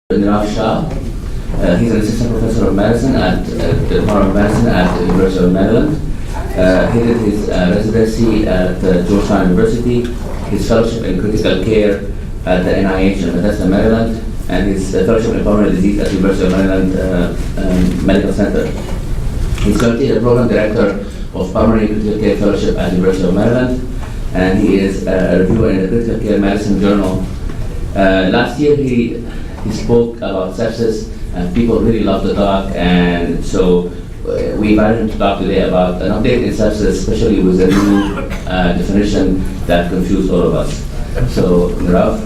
Nirav Shah. He's an assistant professor of medicine at the Department of Medicine at the University of Maryland. He did his residency at Georgetown University, his fellowship in critical care at the NIH in Bethesda, Maryland, and his fellowship in pulmonary disease at the University of Maryland Medical Center. He's currently the program director of pulmonary critical care fellowship at the University of Maryland, and he is a reviewer in the Critical Care Medicine Journal. Last year he spoke about sepsis, and people really loved the talk, and so we invited him to talk today about an update in sepsis, especially with the new definition that confused all of us. So, Nirav.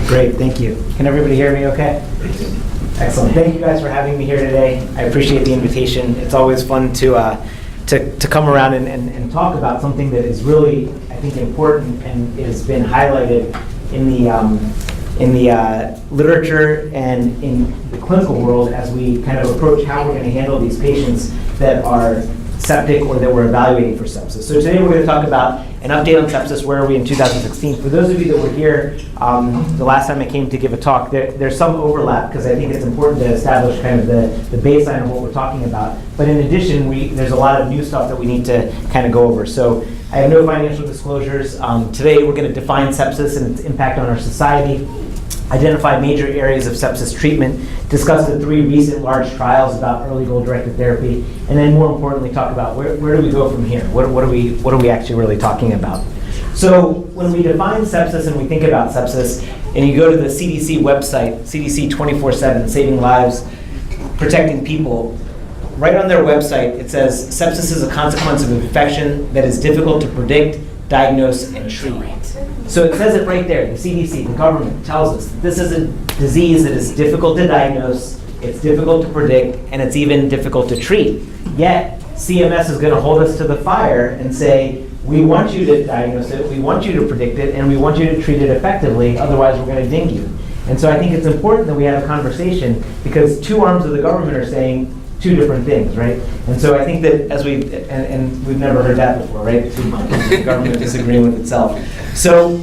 Great, thank you. Can everybody hear me okay? Excellent. Thank you guys for having me here today. I appreciate the invitation. It's always fun to come around and talk about something that is really, I think, important and has been highlighted in the literature and in the clinical world as we kind of approach how we're going to handle these patients that are septic or that we're evaluating for sepsis. So today we're going to talk about an update on sepsis. Where are we in 2016? For those of you that were here the last time I came to give a talk, there's some overlap because I think it's important to establish kind of the baseline of what we're talking about. But in addition, there's a lot of new stuff that we need to kind of go over. So I have no financial disclosures. Today we're going to define sepsis and its impact on our society, identify major areas of sepsis treatment, discuss the 3 recent large trials about early goal-directed therapy, and then more importantly talk about where do we go from here? What are we actually really talking about? So when we define sepsis and we think about sepsis, and you go to the CDC website, CDC 24/7, Saving Lives, Protecting People, right on their website it says sepsis is a consequence of infection that is difficult to predict, diagnose, and treat. So it says it right there. The CDC, the government, tells us that this is a disease that is difficult to diagnose, it's difficult to predict, and it's even difficult to treat. Yet, CMS is going to hold us to the fire and say, we want you to diagnose it, we want you to predict it, and we want you to treat it effectively, otherwise we're going to ding you. And so I think it's important that we have a conversation because 2 arms of the government are saying 2 different things, right? And so I think that as and we've never heard that before, right? The government disagreeing with itself. So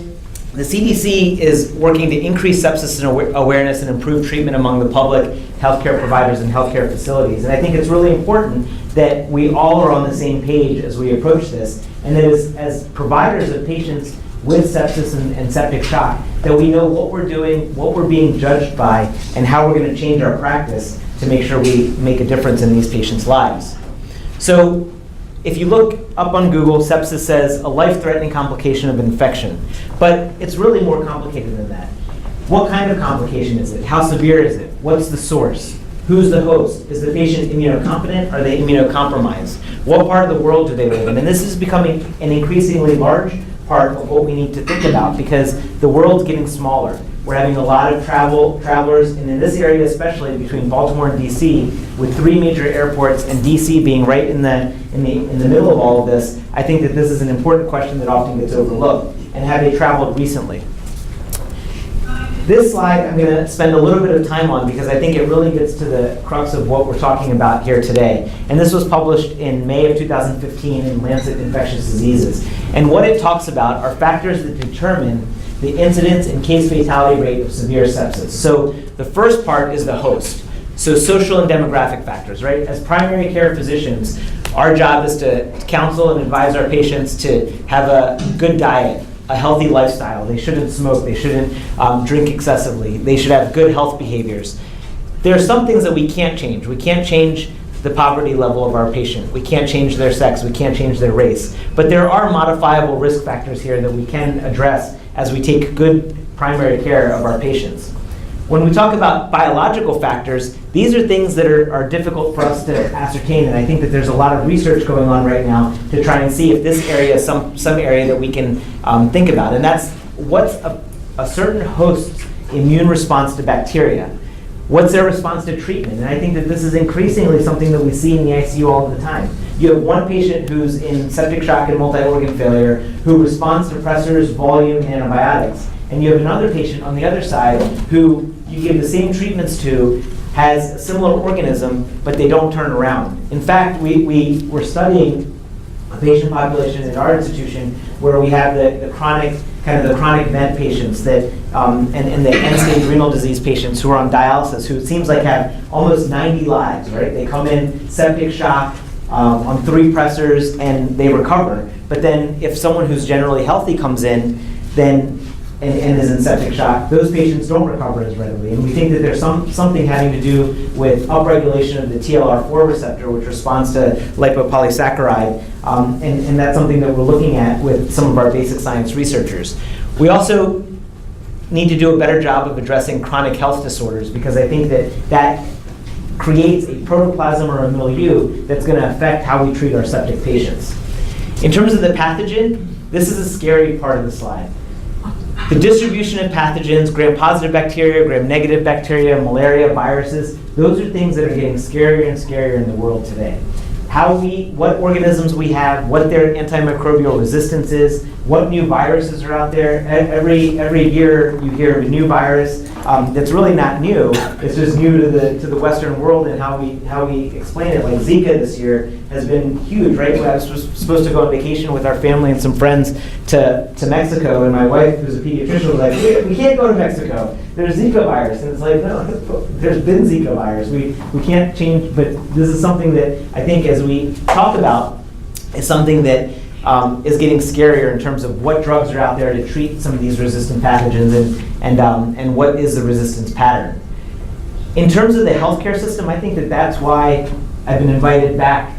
the CDC is working to increase sepsis awareness and improve treatment among the public, healthcare providers, and healthcare facilities. And I think it's really important that we all are on the same page as we approach this, and that as providers of patients with sepsis and septic shock, that we know what we're doing, what we're being judged by, and how we're going to change our practice to make sure we make a difference in these patients' lives. So if you look up on Google, sepsis says a life-threatening complication of infection. But it's really more complicated than that. What kind of complication is it? How severe is it? What's the source? Who's the host? Is the patient immunocompetent? Are they immunocompromised? What part of the world do they live in? And this is becoming an increasingly large part of what we need to think about because the world's getting smaller. We're having a lot of travelers, and in this area especially between Baltimore and DC, with 3 major airports and DC being right in the middle of all of this, I think that this is an important question that often gets overlooked. And have they traveled recently? This slide I'm going to spend a little bit of time on because I think it really gets to the crux of what we're talking about here today. And this was published in May of 2015 in Lancet Infectious Diseases. And what it talks about are factors that determine the incidence and case fatality rate of severe sepsis. So the first part is the host. So social and demographic factors, right? As primary care physicians, our job is to counsel and advise our patients to have a good diet, a healthy lifestyle. They shouldn't smoke, they shouldn't drink excessively, they should have good health behaviors. There are some things that we can't change. We can't change the poverty level of our patient. We can't change their sex, we can't change their race. But there are modifiable risk factors here that we can address as we take good primary care of our patients. When we talk about biological factors, these are things that are difficult for us to ascertain, and I think that there's a lot of research going on right now to try and see if this area is some area that we can think about, and that's what's a certain host's immune response to bacteria. What's their response to treatment? And I think that this is increasingly something that we see in the ICU all the time. You have one patient who's in septic shock and multi-organ failure who responds to pressors, volume, and antibiotics. And you have another patient on the other side who you give the same treatments to, has a similar organism, but they don't turn around. In fact, we were studying a patient population in our institution where we have the chronic kind of the chronic vent patients that, and the end-stage renal disease patients who are on dialysis, who it seems like have almost 90 lives, right? They come in septic shock on 3 pressors and they recover. But then if someone who's generally healthy comes in, then and is in septic shock, those patients don't recover as readily. And we think that there's something having to do with upregulation of the TLR4 receptor, which responds to lipopolysaccharide. And that's something that we're looking at with some of our basic science researchers. We also need to do a better job of addressing chronic health disorders, because I think that creates a protoplasm or a milieu that's going to affect how we treat our septic patients. In terms of the pathogen, this is a scary part of the slide. The distribution of pathogens, gram-positive bacteria, gram-negative bacteria, malaria, viruses, those are things that are getting scarier and scarier in the world today. What organisms we have, what their antimicrobial resistance is, what new viruses are out there. Every year you hear of a new virus that's really not new. It's just new to the Western world and how we explain it. Like Zika this year has been huge, right? I was supposed to go on vacation with our family and some friends to Mexico, and my wife, who's a pediatrician, was like, we can't go to Mexico. There's Zika virus. And it's like, no, there's been Zika virus. We can't change, but this is something that I think as we talk about is something that is getting scarier in terms of what drugs are out there to treat some of these resistant pathogens and what is the resistance pattern. In terms of the healthcare system, I think that that's why I've been invited back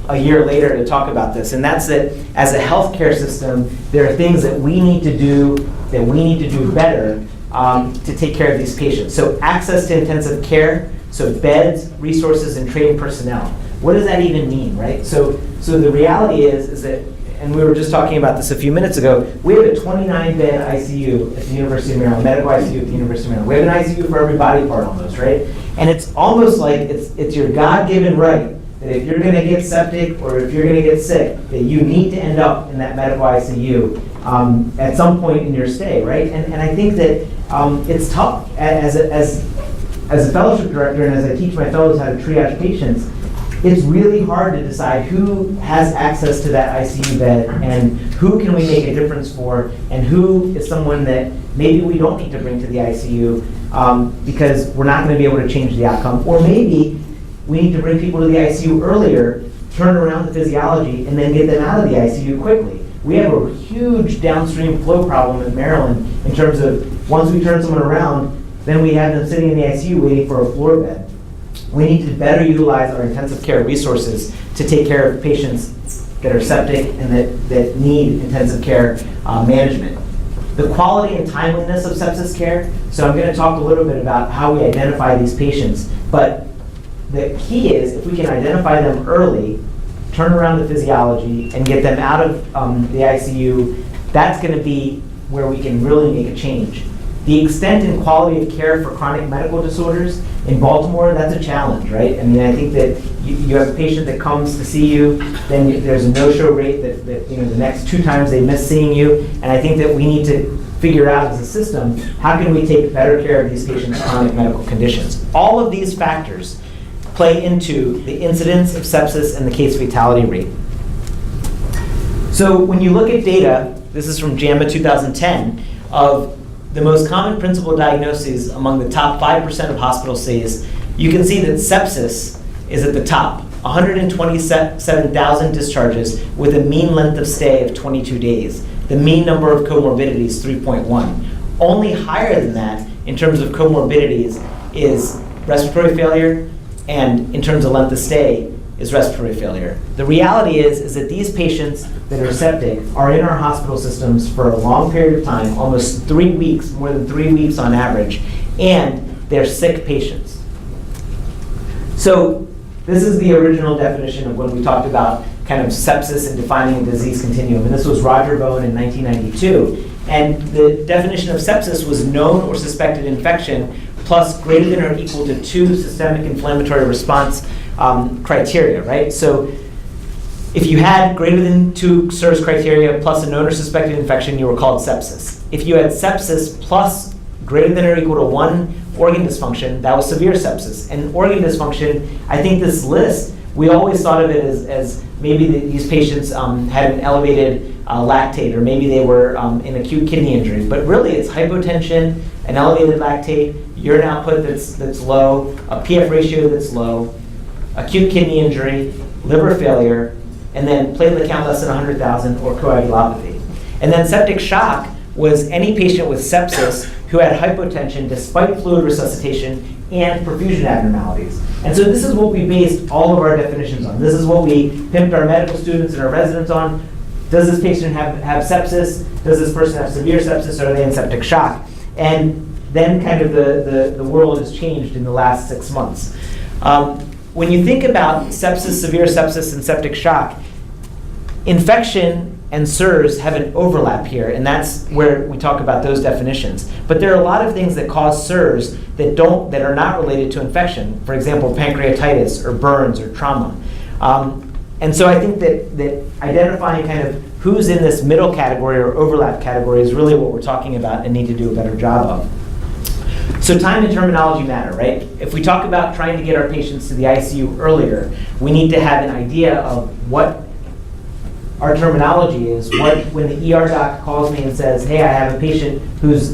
a year later to talk about this, and that's that as a healthcare system, there are things that we need to do better to take care of these patients. So access to intensive care, so beds, resources, and trained personnel. What does that even mean, right? So the reality is that, and we were just talking about this a few minutes ago, we have a 29-bed ICU at the University of Maryland, medical ICU at the University of Maryland. We have an ICU for every body part almost, right? And it's almost like it's your God-given right that if you're gonna get septic or if you're gonna get sick, that you need to end up in that medical ICU at some point in your stay, right? And I think that it's tough as a fellowship director and as I teach my fellows how to triage patients. It's really hard to decide who has access to that ICU bed and who can we make a difference for and who is someone that maybe we don't need to bring to the ICU because we're not going to be able to change the outcome. Or maybe we need to bring people to the ICU earlier, turn around the physiology, and then get them out of the ICU quickly. We have a huge downstream flow problem in Maryland in terms of once we turn someone around, then we have them sitting in the ICU waiting for a floor bed. We need to better utilize our intensive care resources to take care of patients that are septic and that need intensive care management. The quality and timeliness of sepsis care, so I'm going to talk a little bit about how we identify these patients, but the key is if we can identify them early, turn around the physiology, and get them out of the ICU, that's going to be where we can really make a change. The extent and quality of care for chronic medical disorders in Baltimore, that's a challenge, right? I mean, I think that you have a patient that comes to see you, then there's a no-show rate that the next 2 times they miss seeing you, and I think that we need to figure out as a system, how can we take better care of these patients' chronic medical conditions? All of these factors play into the incidence of sepsis and the case fatality rate. So when you look at data, this is from JAMA 2010, of the most common principal diagnoses among the top 5% of hospital stays, you can see that sepsis is at the top, 127,000 discharges with a mean length of stay of 22 days. The mean number of comorbidities, 3.1. Only higher than that in terms of comorbidities is respiratory failure, and in terms of length of stay is respiratory failure. The reality is that these patients that are septic are in our hospital systems for a long period of time, almost 3 weeks, more than 3 weeks on average, and they're sick patients. So this is the original definition of when we talked about kind of sepsis and defining a disease continuum, and this was Roger Bowen in 1992. And the definition of sepsis was known or suspected infection plus greater than or equal to 2 systemic inflammatory response criteria, right? So if you had greater than 2 SIRS criteria plus a known or suspected infection, you were called sepsis. If you had sepsis plus greater than or equal to 1 organ dysfunction, that was severe sepsis. And organ dysfunction, I think this list we always thought of it as maybe these patients had an elevated lactate, or maybe they were in acute kidney injury. But really, it's hypotension, an elevated lactate, urine output that's low, a PF ratio that's low, acute kidney injury, liver failure, and then platelet count less than 100,000 or coagulopathy. And then septic shock was any patient with sepsis who had hypotension despite fluid resuscitation and perfusion abnormalities. And so this is what we based all of our definitions on. This is what we pimped our medical students and our residents on. Does this patient have sepsis? Does this person have severe sepsis, or are they in septic shock? And then kind of the world has changed in the last 6 months. When you think about sepsis, severe sepsis, and septic shock, infection and SIRS have an overlap here, and that's where we talk about those definitions. But there are a lot of things that cause SIRS that are not related to infection. For example, pancreatitis or burns or trauma. And so I think that identifying kind of who's in this middle category or overlap category is really what we're talking about and need to do a better job of. So time and terminology matter, right? If we talk about trying to get our patients to the ICU earlier, we need to have an idea of what our terminology is. When the ER doc calls me and says, hey, I have a patient who's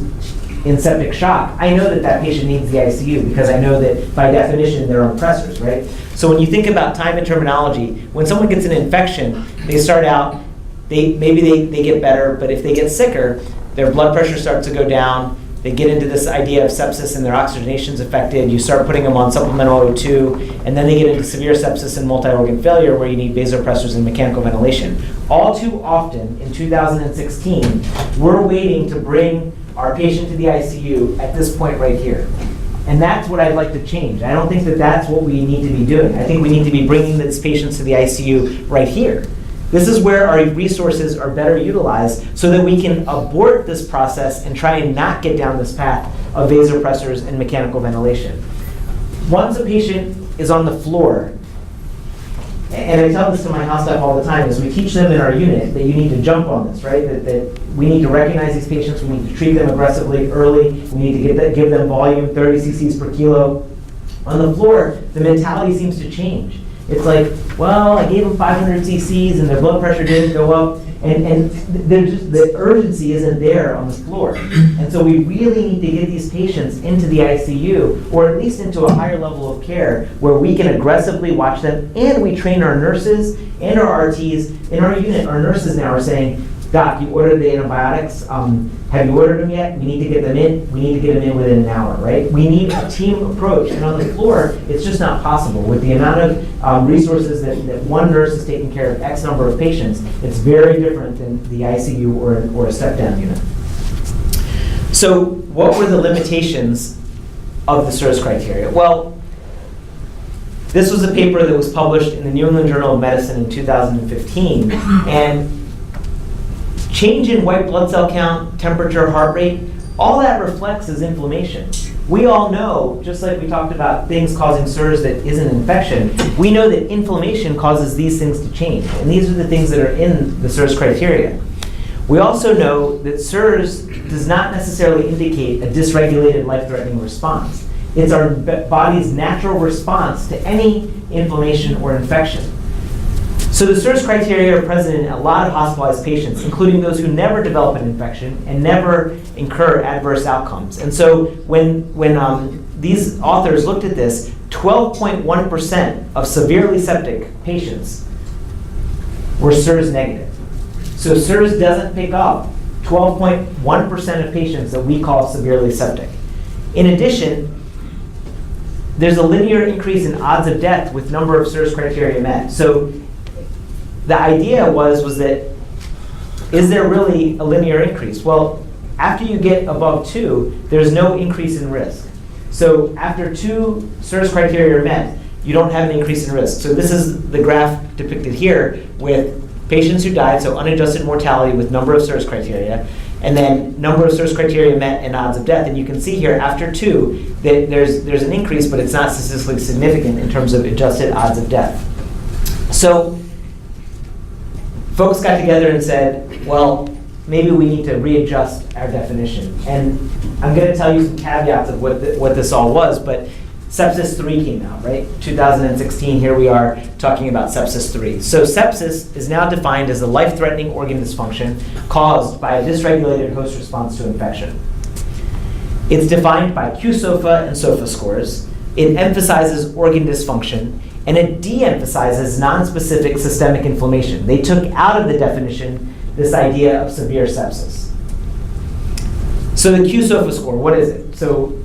in septic shock, I know that patient needs the ICU because I know that by definition they're on pressors, right? So when you think about time and terminology, when someone gets an infection, they start out, maybe they get better, but if they get sicker, their blood pressure starts to go down, they get into this idea of sepsis and their oxygenation's affected, you start putting them on supplemental O2, and then they get into severe sepsis and multi-organ failure where you need vasopressors and mechanical ventilation. All too often in 2016, we're waiting to bring our patient to the ICU at this point right here. And that's what I'd like to change. I don't think that that's what we need to be doing. I think we need to be bringing these patients to the ICU right here. This is where our resources are better utilized so that we can abort this process and try and not get down this path of vasopressors and mechanical ventilation. Once a patient is on the floor, and I tell this to my house staff all the time, is we teach them in our unit that you need to jump on this, right? That we need to recognize these patients, we need to treat them aggressively early, we need to give them volume, 30 cc's per kilo. On the floor, the mentality seems to change. It's like, well, I gave them 500 cc's and their blood pressure didn't go up, and the urgency isn't there on the floor. And so we really need to get these patients into the ICU, or at least into a higher level of care where we can aggressively watch them, and we train our nurses and our RTs. In our unit, our nurses now are saying, Doc, you ordered the antibiotics. Have you ordered them yet? We need to get them in. We need to get them in within an hour, right? We need a team approach. And on the floor, it's just not possible. With the amount of resources that one nurse is taking care of X number of patients, it's very different than the ICU or a step-down unit. So what were the limitations of the SIRS criteria? Well, this was a paper that was published in the New England Journal of Medicine in 2015. And change in white blood cell count, temperature, heart rate, all that reflects is inflammation. We all know, just like we talked about things causing SIRS that isn't infection, we know that inflammation causes these things to change. And these are the things that are in the SIRS criteria. We also know that SIRS does not necessarily indicate a dysregulated life-threatening response. It's our body's natural response to any inflammation or infection. So the SIRS criteria are present in a lot of hospitalized patients, including those who never develop an infection and never incur adverse outcomes. And so when these authors looked at this, 12.1% of severely septic patients were SIRS negative. So SIRS doesn't pick up 12.1% of patients that we call severely septic. In addition, there's a linear increase in odds of death with number of SIRS criteria met. So the idea was that, is there really a linear increase? Well, after you get above 2, there's no increase in risk. So after 2 SIRS criteria are met, you don't have an increase in risk. So this is the graph depicted here with patients who died, so unadjusted mortality with number of SIRS criteria, and then number of SIRS criteria met and odds of death. And you can see here after 2 that there's an increase, but it's not statistically significant in terms of adjusted odds of death. So folks got together and said, well, maybe we need to readjust our definition. And I'm going to tell you some caveats of what this all was, but Sepsis 3 came out, right? 2016, here we are talking about Sepsis 3. So sepsis is now defined as a life-threatening organ dysfunction caused by a dysregulated host response to infection. It's defined by QSOFA and SOFA scores. It emphasizes organ dysfunction, and it de-emphasizes nonspecific systemic inflammation. They took out of the definition this idea of severe sepsis. So the QSOFA score, what is it? So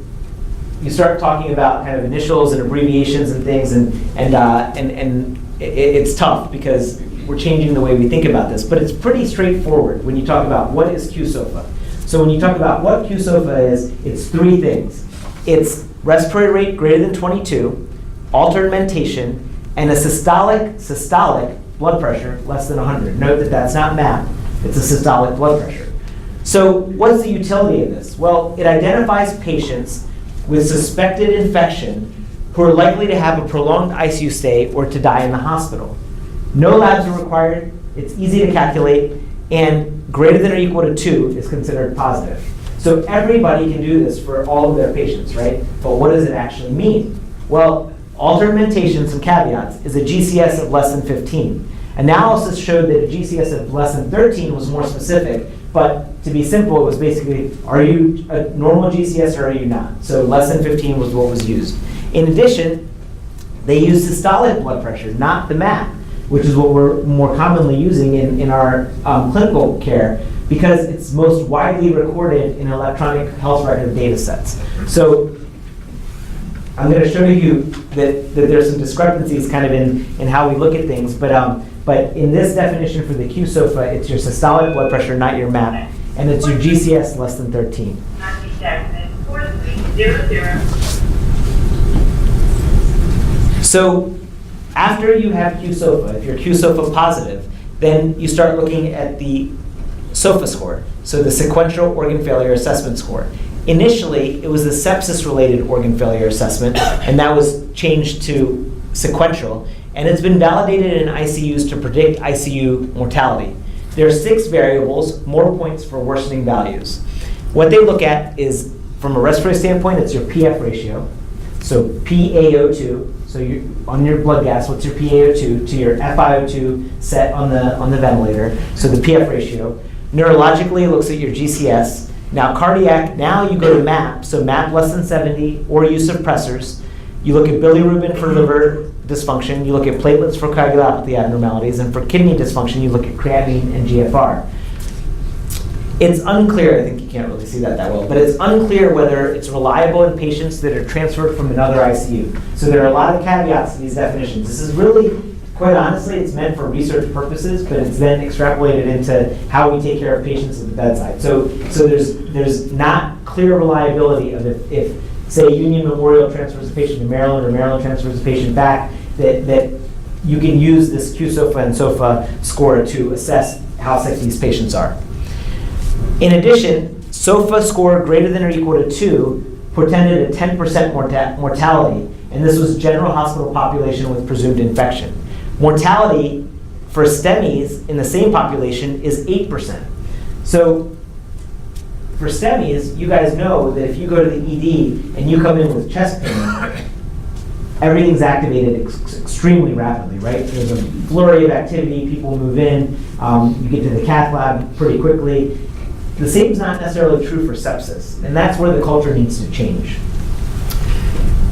you start talking about kind of initials and abbreviations and things, and it's tough because we're changing the way we think about this. But it's pretty straightforward when you talk about what is QSOFA. So when you talk about what QSOFA is, it's three things. It's respiratory rate greater than 22, altered mentation, and a systolic blood pressure less than 100. Note that that's not MAP, it's a systolic blood pressure. So what's the utility of this? Well, it identifies patients with suspected infection who are likely to have a prolonged ICU stay or to die in the hospital. No labs are required, it's easy to calculate, and greater than or equal to 2 is considered positive. So everybody can do this for all of their patients, right? But what does it actually mean? Well, altered mentation, some caveats, is a GCS of less than 15. Analysis showed that a GCS of less than 13 was more specific, but to be simple, it was basically, are you a normal GCS or are you not? So less than 15 was what was used. In addition, they used systolic blood pressure, not the MAP, which is what we're more commonly using in our clinical care, because it's most widely recorded in electronic health record data sets. So I'm going to show you that there's some discrepancies kind of in how we look at things, but in this definition for the QSOFA, it's your systolic blood pressure, not your MAP, and it's your GCS less than 13. So after you have QSOFA, if you're QSOFA positive, then you start looking at the SOFA score, so the sequential organ failure assessment score. Initially, it was the sepsis-related organ failure assessment, and that was changed to sequential, and it's been validated in ICUs to predict ICU mortality. There are 6 variables, more points for worsening values. What they look at is, from a respiratory standpoint, it's your PF ratio, so PaO2, so on your blood gas, what's your PaO2 to your FiO2 set on the ventilator, so the PF ratio. Neurologically, it looks at your GCS. Now cardiac, now you go to MAP, so MAP less than 70 or use of pressors. You look at bilirubin for liver dysfunction, you look at platelets for coagulopathy abnormalities, and for kidney dysfunction, you look at creatinine and GFR. It's unclear, I think you can't really see that well, but it's unclear whether it's reliable in patients that are transferred from another ICU. So there are a lot of caveats to these definitions. This is really, quite honestly, it's meant for research purposes, but it's then extrapolated into how we take care of patients at the bedside. So there's not clear reliability of if say, Union Memorial transfers a patient to Maryland or Maryland transfers a patient back, that you can use this QSOFA and SOFA score to assess how sick these patients are. In addition, SOFA score greater than or equal to 2 portended a 10% mortality, and this was general hospital population with presumed infection. Mortality for STEMIs in the same population is 8%. So for STEMIs, you guys know that if you go to the ED and you come in with chest pain, everything's activated extremely rapidly, right? There's a flurry of activity, people move in, you get to the cath lab pretty quickly. The same is not necessarily true for sepsis, and that's where the culture needs to change.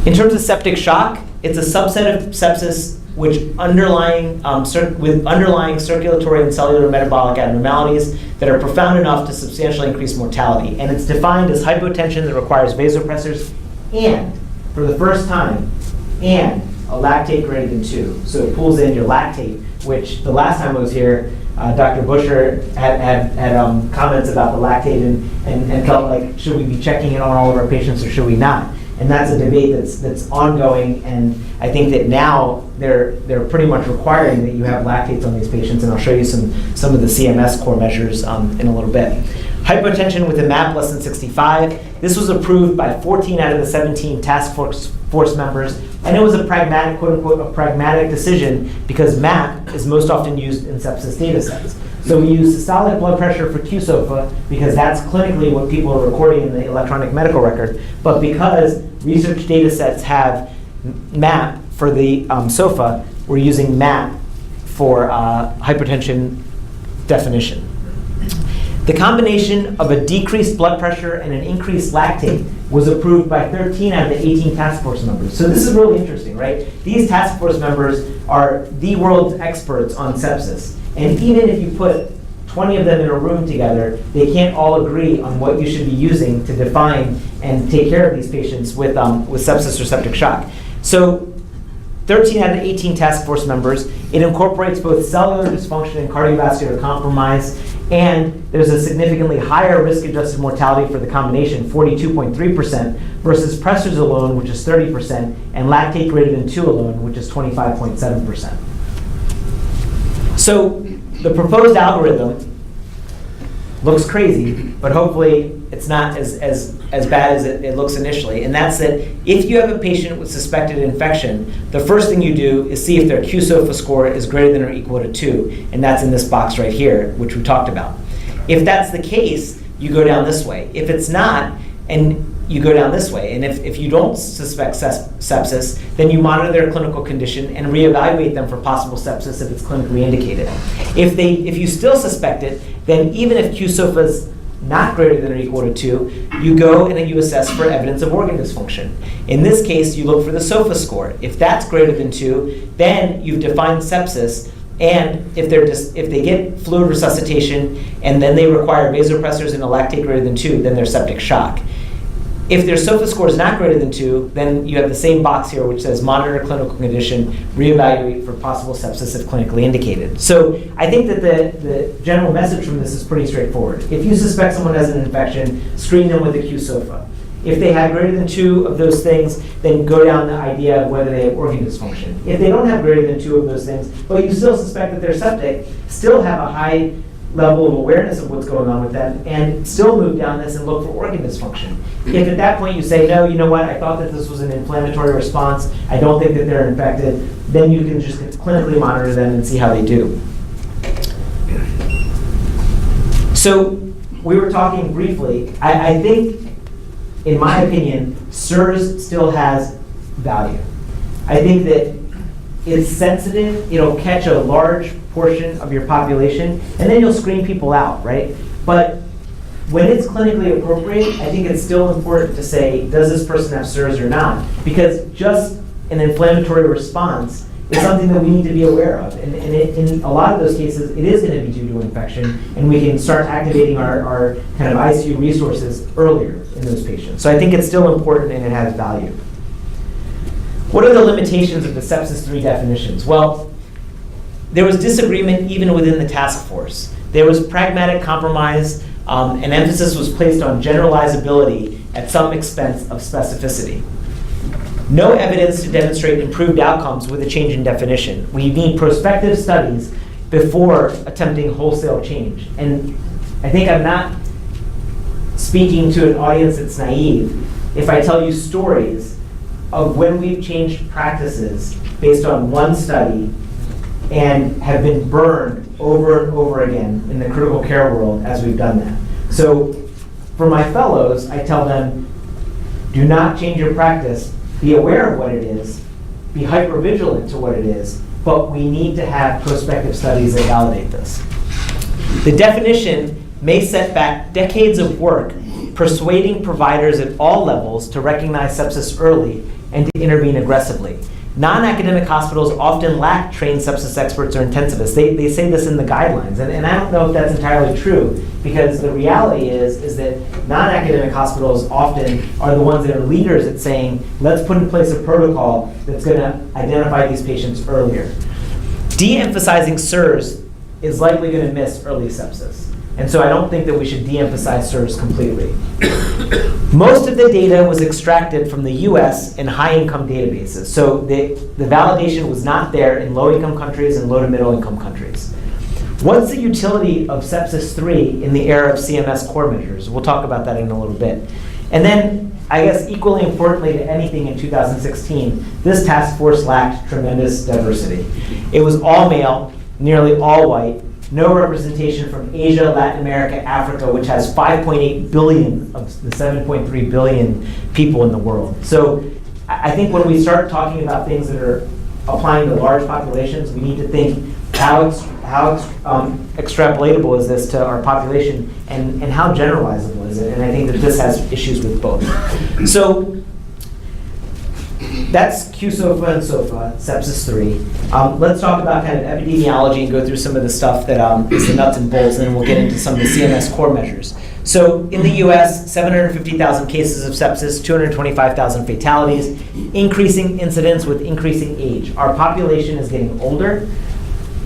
In terms of septic shock, it's a subset of sepsis which with underlying circulatory and cellular metabolic abnormalities that are profound enough to substantially increase mortality. And it's defined as hypotension that requires vasopressors and, for the first time, and a lactate greater than 2. So it pulls in your lactate, which the last time I was here, Dr. Busher had comments about the lactate and felt like, should we be checking it on all of our patients or should we not? And that's a debate that's ongoing, and I think that now they're pretty much requiring that you have lactates on these patients, and I'll show you some of the CMS core measures in a little bit. Hypotension with a MAP less than 65. This was approved by 14 out of the 17 task force members, and it was a pragmatic, quote unquote, a pragmatic decision because MAP is most often used in sepsis data sets. So we use systolic blood pressure for QSOFA because that's clinically what people are recording in the electronic medical record. But because research data sets have MAP for the SOFA, we're using MAP for hypertension definition. The combination of a decreased blood pressure and an increased lactate was approved by 13 out of the 18 task force members. So this is really interesting, right? These task force members are the world's experts on sepsis. And even if you put 20 of them in a room together, they can't all agree on what you should be using to define and take care of these patients with sepsis or septic shock. So 13 out of 18 task force members. It incorporates both cellular dysfunction and cardiovascular compromise, and there's a significantly higher risk-adjusted mortality for the combination, 42.3%, versus pressors alone, which is 30%, and lactate greater than 2 alone, which is 25.7%. So the proposed algorithm looks crazy, but hopefully it's not as bad as it looks initially. And that's that if you have a patient with suspected infection, the first thing you do is see if their QSOFA score is greater than or equal to 2, and that's in this box right here, which we talked about. If that's the case, you go down this way. If it's not, and you go down this way. And if you don't suspect sepsis, then you monitor their clinical condition and reevaluate them for possible sepsis if it's clinically indicated. If you still suspect it, then even if QSOFA is not greater than or equal to 2, you go and you assess for evidence of organ dysfunction. In this case, you look for the SOFA score. If that's greater than 2, then you've defined sepsis, and if they get fluid resuscitation and then they require vasopressors and a lactate greater than 2, then they're septic shock. If their SOFA score is not greater than 2, then you have the same box here which says monitor clinical condition, reevaluate for possible sepsis if clinically indicated. So I think that the general message from this is pretty straightforward. If you suspect someone has an infection, screen them with a QSOFA. If they have greater than 2 of those things, then go down the idea of whether they have organ dysfunction. If they don't have greater than 2 of those things, but you still suspect that they're septic, still have a high level of awareness of what's going on with them, and still move down this and look for organ dysfunction. If at that point you say, no, you know what, I thought that this was an inflammatory response, I don't think that they're infected, then you can just clinically monitor them and see how they do. So we were talking briefly, I think, in my opinion, SIRS still has value. I think that it's sensitive, it'll catch a large portion of your population, and then you'll screen people out, right? But when it's clinically appropriate, I think it's still important to say, does this person have SIRS or not? Because just an inflammatory response is something that we need to be aware of. And in a lot of those cases, it is going to be due to infection, and we can start activating our kind of ICU resources earlier in those patients. So I think it's still important and it has value. What are the limitations of the Sepsis 3 definitions? Well, there was disagreement even within the task force. There was pragmatic compromise, and emphasis was placed on generalizability at some expense of specificity. No evidence to demonstrate improved outcomes with a change in definition. We need prospective studies before attempting wholesale change. And I think I'm not speaking to an audience that's naive if I tell you stories of when we've changed practices based on one study and have been burned over and over again in the critical care world as we've done that. So for my fellows, I tell them, do not change your practice. Be aware of what it is. Be hypervigilant to what it is. But we need to have prospective studies that validate this. The definition may set back decades of work persuading providers at all levels to recognize sepsis early and to intervene aggressively. Non-academic hospitals often lack trained sepsis experts or intensivists. They say this in the guidelines, and I don't know if that's entirely true, because the reality is that non-academic hospitals often are the ones that are leaders at saying, let's put in place a protocol that's going to identify these patients earlier. De-emphasizing SIRS is likely going to miss early sepsis. And so I don't think that we should de-emphasize SIRS completely. Most of the data was extracted from the US in high-income databases. So the validation was not there in low-income countries and low to middle-income countries. What's the utility of Sepsis 3 in the era of CMS core measures? We'll talk about that in a little bit. And then, I guess equally importantly to anything in 2016, this task force lacked tremendous diversity. It was all male, nearly all white, No representation from Asia, Latin America, Africa, which has 5.8 billion of the 7.3 billion people in the world. So I think when we start talking about things that are applying to large populations, we need to think how extrapolatable is this to our population, and how generalizable is it? And I think that this has issues with both. So that's QSOFA and SOFA, sepsis 3. Let's talk about kind of epidemiology and go through some of the stuff that is the nuts and bolts, and then we'll get into some of the CMS core measures. So in the US, 750,000 cases of sepsis, 225,000 fatalities, increasing incidence with increasing age. Our population is getting older.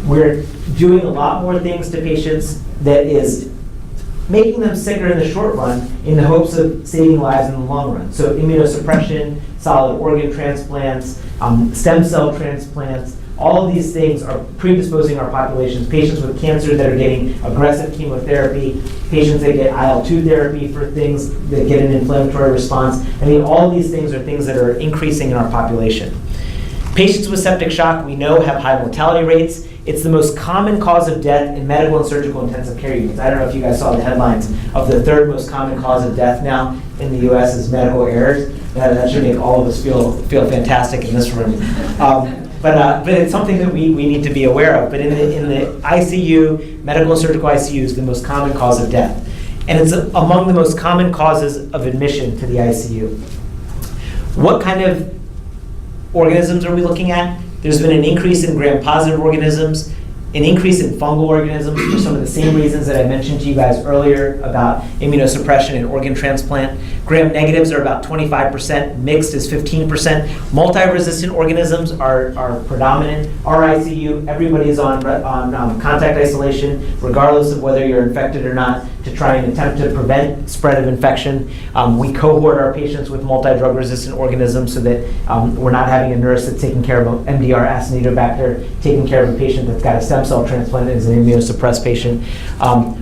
We're doing a lot more things to patients that is making them sicker in the short run in the hopes of saving lives in the long run. So immunosuppression, solid organ transplants, stem cell transplants, all of these things are predisposing our populations. Patients with cancer that are getting aggressive chemotherapy, patients that get IL-2 therapy for things that get an inflammatory response. I mean, all of these things are things that are increasing in our population. Patients with septic shock, we know, have high mortality rates. It's the most common cause of death in medical and surgical intensive care units. I don't know if you guys saw the headlines of the third most common cause of death now in the US is medical errors. That should make all of us feel fantastic in this room. But it's something that we need to be aware of. But in the ICU, medical and surgical ICUs, the most common cause of death. And it's among the most common causes of admission to the ICU. What kind of organisms are we looking at? There's been an increase in gram-positive organisms, an increase in fungal organisms for some of the same reasons that I mentioned to you guys earlier about immunosuppression and organ transplant. Gram-negatives are about 25%, mixed is 15%. Multi-resistant organisms are predominant. Our ICU, everybody is on contact isolation, regardless of whether you're infected or not, to try and attempt to prevent spread of infection. We cohort our patients with multi-drug resistant organisms so that we're not having a nurse that's taking care of an MDR Acinetobacter, taking care of a patient that's got a stem cell transplant and is an immunosuppressed patient.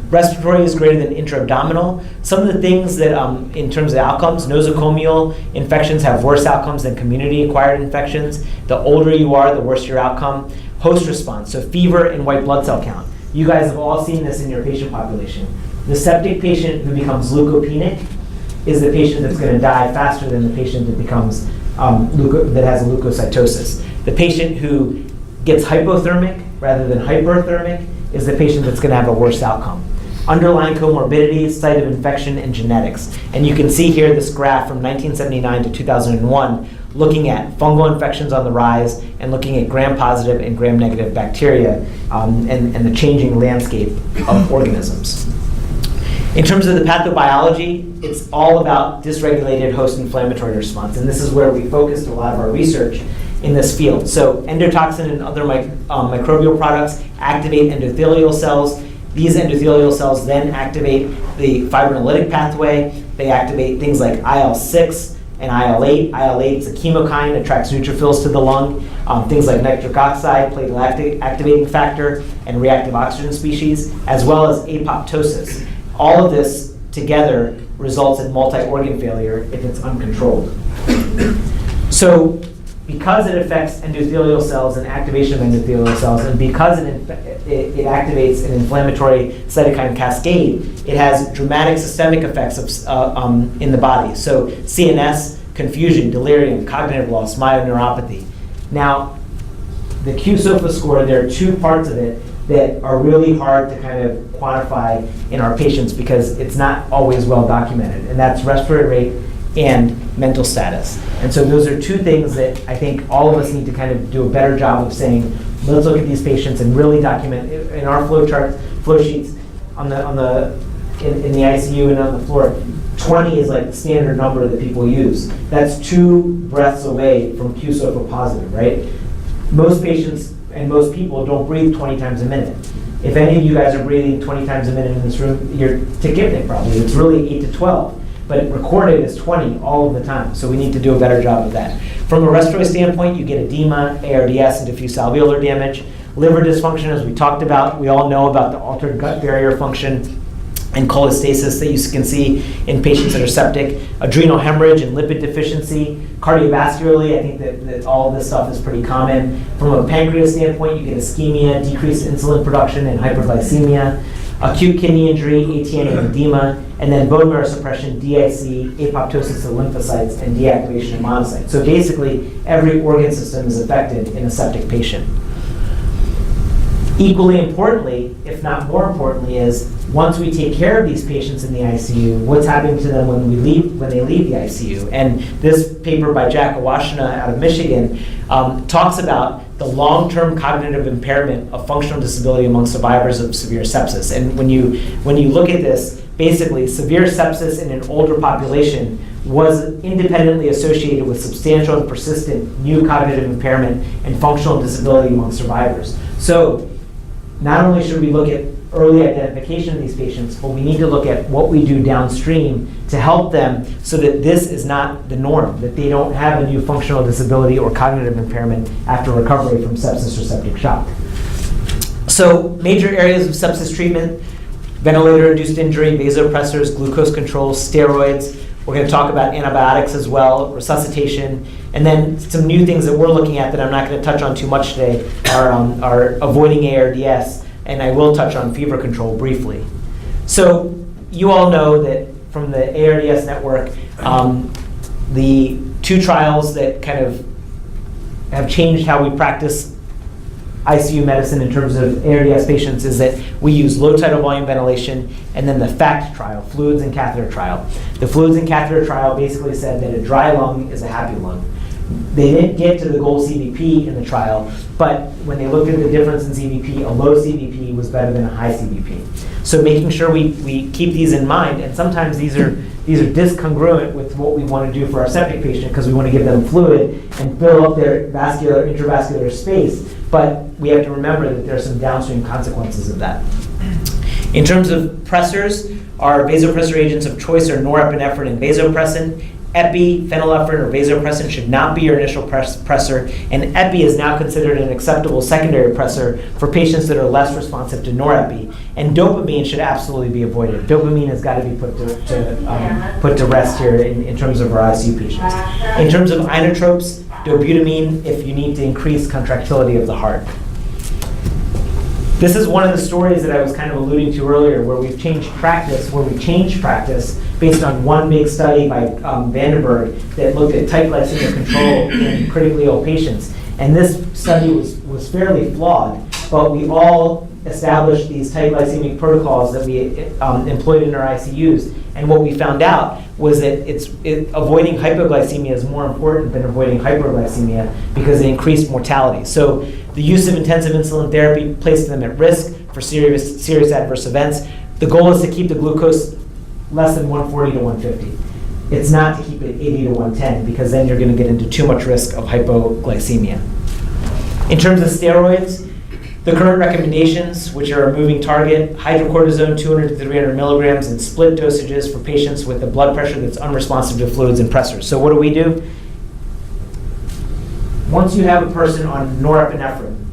Respiratory is greater than intra-abdominal. Some of the things that, in terms of outcomes, nosocomial infections have worse outcomes than community-acquired infections. The older you are, the worse your outcome. Host response, so fever and white blood cell count. You guys have all seen this in your patient population. The septic patient who becomes leukopenic is the patient that's going to die faster than the patient that becomes that has a leukocytosis. The patient who gets hypothermic rather than hyperthermic is the patient that's going to have a worse outcome. Underlying comorbidities, site of infection, and genetics. And you can see here this graph from 1979 to 2001 looking at fungal infections on the rise and looking at gram-positive and gram-negative bacteria and the changing landscape of organisms. In terms of the pathobiology, it's all about dysregulated host inflammatory response, and this is where we focused a lot of our research in this field. So endotoxin and other microbial products activate endothelial cells. These endothelial cells then activate the fibrinolytic pathway. They activate things like IL-6 and IL-8. IL-8 is a chemokine, attracts neutrophils to the lung. Things like nitric oxide, platelet activating factor, and reactive oxygen species, as well as apoptosis. All of this together results in multi-organ failure if it's uncontrolled. So because it affects endothelial cells and activation of endothelial cells, and because it activates an inflammatory cytokine cascade, it has dramatic systemic effects in the body. So CNS, confusion, delirium, cognitive loss, myoneuropathy. Now, the QSOFA score, there are two parts of it that are really hard to kind of quantify in our patients because it's not always well documented, and that's respiratory rate and mental status. And so those are two things that I think all of us need to kind of do a better job of saying, let's look at these patients and really document in our flow sheets in the ICU and on the floor. 20 is like the standard number that people use. That's 2 breaths away from QSOFA positive, right? Most patients and most people don't breathe 20 times a minute. If any of you guys are breathing 20 times a minute in this room, you're tachypnic probably. It's really 8 to 12. But recorded is 20 all of the time, so we need to do a better job of that. From a respiratory standpoint, you get edema, ARDS, and diffuse alveolar damage. Liver dysfunction, as we talked about, we all know about the altered gut barrier function and cholestasis that you can see in patients that are septic. Adrenal hemorrhage and lipid deficiency, Cardiovascularly, I think that all of this stuff is pretty common. From a pancreas standpoint, you get ischemia, decreased insulin production, and hyperglycemia. Acute kidney injury, ATN and edema, and then bone marrow suppression, DIC, apoptosis of lymphocytes, and deactivation of monocytes. So basically, every organ system is affected in a septic patient. Equally importantly, if not more importantly, is once we take care of these patients in the ICU, what's happening to them when they leave the ICU? And this paper by Jack Awashina out of Michigan talks about the long-term cognitive impairment of functional disability among survivors of severe sepsis. And when you look at this, basically severe sepsis in an older population was independently associated with substantial and persistent new cognitive impairment and functional disability among survivors. So not only should we look at early identification of these patients, but we need to look at what we do downstream to help them so that this is not the norm, that they don't have a new functional disability or cognitive impairment after recovery from sepsis or septic shock. So major areas of sepsis treatment: ventilator-induced injury, vasopressors, glucose control, steroids. We're going to talk about antibiotics as well, resuscitation, and then some new things that we're looking at that I'm not going to touch on too much today are avoiding ARDS, and I will touch on fever control briefly. So you all know that from the ARDS network, the two trials that kind of have changed how we practice ICU medicine in terms of ARDS patients is that we use low tidal volume ventilation, and then the FACT trial, fluids and catheter trial. The fluids and catheter trial basically said that a dry lung is a happy lung. They didn't get to the goal CVP in the trial, but when they looked at the difference in CVP, a low CVP was better than a high CVP. So making sure we keep these in mind, and sometimes these are discongruent with what we want to do for our septic patient because we want to give them fluid and fill up their intravascular space, but we have to remember that there are some downstream consequences of that. In terms of pressors, our vasopressor agents of choice are norepinephrine and vasopressin. Epi, phenylephrine, or vasopressin should not be your initial pressor, and epi is now considered an acceptable secondary pressor for patients that are less responsive to norepi. And dopamine should absolutely be avoided. Dopamine has got to be put to rest here in terms of our ICU patients. In terms of inotropes, dobutamine if you need to increase contractility of the heart. This is one of the stories that I was kind of alluding to earlier, where we changed practice based on one big study by Vandenberg that looked at tight glycemic control in critically ill patients. And this study was fairly flawed, but we all established these tight glycemic protocols that we employed in our ICUs. And what we found out was that avoiding hypoglycemia is more important than avoiding hyperglycemia because it increased mortality. So the use of intensive insulin therapy placed them at risk for serious adverse events. The goal is to keep the glucose less than 140 to 150. It's not to keep it 80 to 110 because then you're going to get into too much risk of hypoglycemia. In terms of steroids, the current recommendations, which are a moving target, hydrocortisone 200 to 300 milligrams in split dosages for patients with a blood pressure that's unresponsive to fluids and pressors. So what do? Once you have a person on norepinephrine,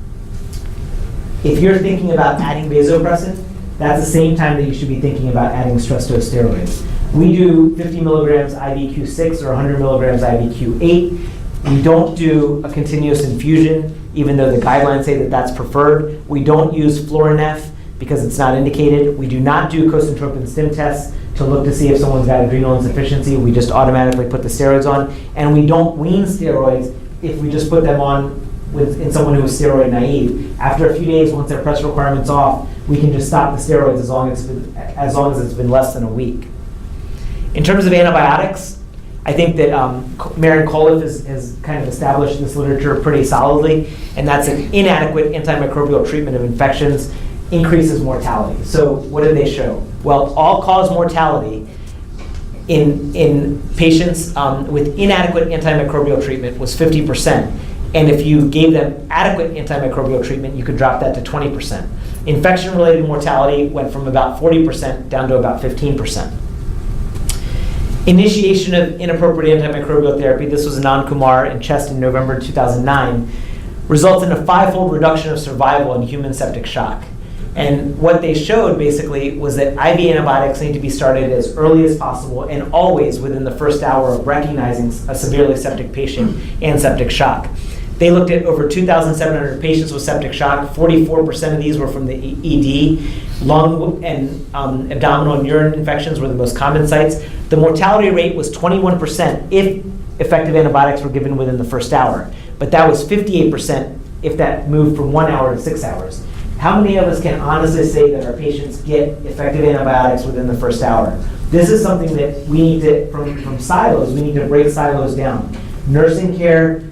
if you're thinking about adding vasopressin, that's the same time that you should be thinking about adding stress dose steroids. We do 50 milligrams IVQ6 or 100 milligrams IVQ8. We don't do a continuous infusion, even though the guidelines say that that's preferred. We don't use Florinef because it's not indicated. We do not do cosentropin stim tests to look to see if someone's got adrenal insufficiency. We just automatically put the steroids on. And we don't wean steroids if we just put them on in someone who is steroid naive. After a few days, once their pressure requirement's off, we can just stop the steroids as long as it's been less than a week. In terms of antibiotics, I think that Maren Koloff has kind of established this literature pretty solidly, and that's an inadequate antimicrobial treatment of infections increases mortality. So what did they show? Well, all-cause mortality in patients with inadequate antimicrobial treatment was 50%. And if you gave them adequate antimicrobial treatment, you could drop that to 20%. Infection-related mortality went from about 40% down to about 15%. Initiation of inappropriate antimicrobial therapy, this was Anand Kumar in Chest in November 2009, results in a 5-fold reduction of survival in human septic shock. And what they showed basically was that IV antibiotics need to be started as early as possible and always within the first hour of recognizing a severely septic patient and septic shock. They looked at over 2,700 patients with septic shock. 44% of these were from the ED. Lung and abdominal and urine infections were the most common sites. The mortality rate was 21% if effective antibiotics were given within the first hour. But that was 58% if that moved from 1 hour to 6 hours. How many of us can honestly say that our patients get effective antibiotics within the first hour? This is something that we need to, from silos, we need to break silos down. Nursing care,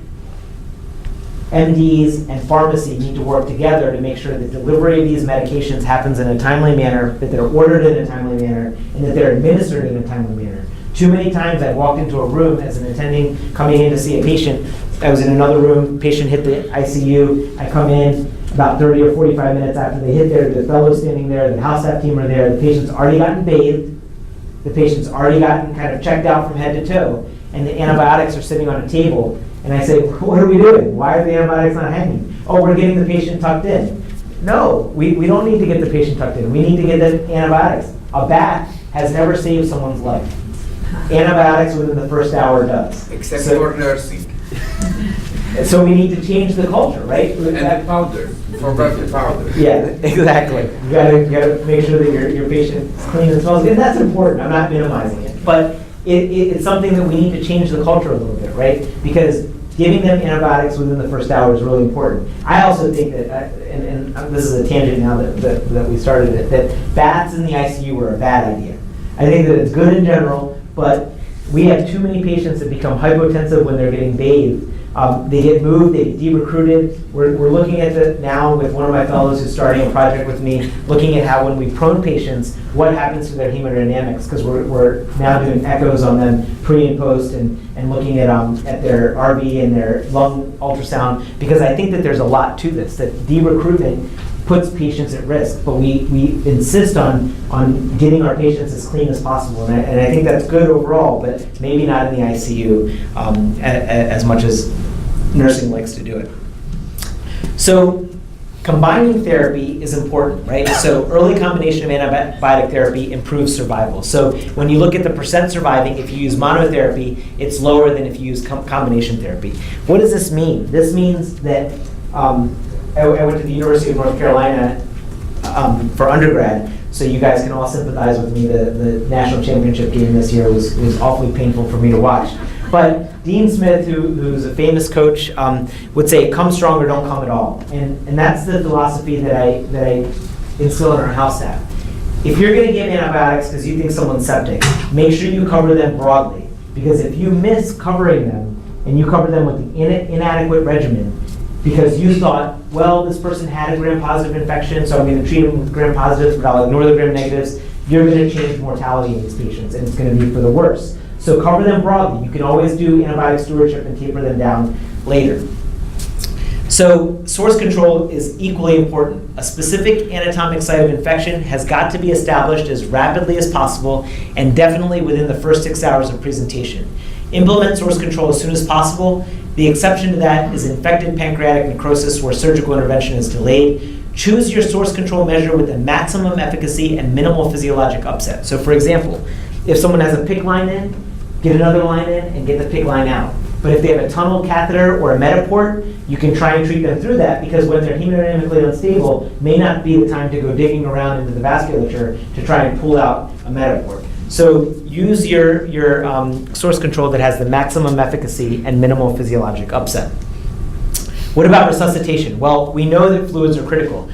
MDs, and pharmacy need to work together to make sure that delivery of these medications happens in a timely manner, that they're ordered in a timely manner, and that they're administered in a timely manner. Too many times I've walked into a room as an attending coming in to see a patient. I was in another room, patient hit the ICU, I come in about 30 or 45 minutes after they hit there, the fellow's standing there, the house staff team are there, the patient's already gotten bathed, the patient's already gotten kind of checked out from head to toe, and the antibiotics are sitting on a table. And I say, what are we doing? Why are the antibiotics not hanging? Oh, we're getting the patient tucked in. No, we don't need to get the patient tucked in. We need to get the antibiotics. A bat has never saved someone's life. Antibiotics within the first hour does. Except for nursing. So we need to change the culture, right? And the powder. Forgot the powder. Yeah, exactly. You gotta make sure that your patient is clean and smells good. And that's important. I'm not minimizing it. But it's something that we need to change the culture a little bit, right? Because giving them antibiotics within the first hour is really important. I also think that, and this is a tangent now that we started it, that bats in the ICU are a bad idea. I think that it's good in general, but we have too many patients that become hypotensive when they're getting bathed. They get moved, they get de-recruited. We're looking at it now with one of my fellows who's starting a project with me, looking at how when we prone patients, what happens to their hemodynamics, because we're now doing echoes on them pre and post and looking at their RV and their lung ultrasound, because I think that there's a lot to this, that de-recruitment puts patients at risk, but we insist on getting our patients as clean as possible, and I think that's good overall, but maybe not in the ICU as much as nursing likes to do it. So combining therapy is important, right? So early combination of antibiotic therapy improves survival. So when you look at the percent surviving, if you use monotherapy, it's lower than if you use combination therapy. What does this mean? This means that I went to the University of North Carolina for undergrad, so you guys can all sympathize with me. The national championship game this year was awfully painful for me to watch. But Dean Smith, who's a famous coach, would say, come strong or don't come at all. And that's the philosophy that I instill in our house staff. If you're going to give antibiotics because you think someone's septic, make sure you cover them broadly. Because if you miss covering them, and you cover them with an inadequate regimen, because you thought, well, this person had a gram-positive infection, so I'm going to treat them with gram-positives, but I'll ignore the gram-negatives, you're going to change mortality in these patients, and it's going to be for the worse. So cover them broadly. You can always do antibiotic stewardship and taper them down later. So source control is equally important. A specific anatomic site of infection has got to be established as rapidly as possible, and definitely within the first 6 hours of presentation. Implement source control as soon as possible. The exception to that is infected pancreatic necrosis where surgical intervention is delayed. Choose your source control measure with the maximum efficacy and minimal physiologic upset. So for example, if someone has a PICC line in, get another line in and get the PICC line out. But if they have a tunnel catheter or a Metaport, you can try and treat them through that, because when they're hemodynamically unstable, may not be the time to go digging around into the vasculature to try and pull out a Metaport. So use your source control that has the maximum efficacy and minimal physiologic upset. What about resuscitation? Well, we know that fluids are critical.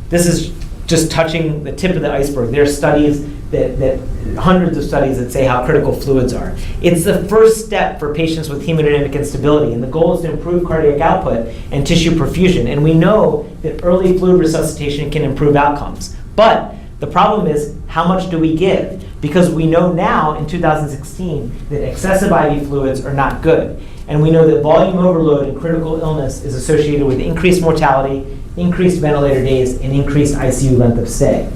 This is just touching the tip of the iceberg. There are studies that hundreds of studies that say how critical fluids are. It's the first step for patients with hemodynamic instability, and the goal is to improve cardiac output and tissue perfusion. And we know that early fluid resuscitation can improve outcomes. But the problem is, how much do we give? Because we know now in 2016 that excessive IV fluids are not good. And we know that volume overload in critical illness is associated with increased mortality, increased ventilator days, and increased ICU length of stay.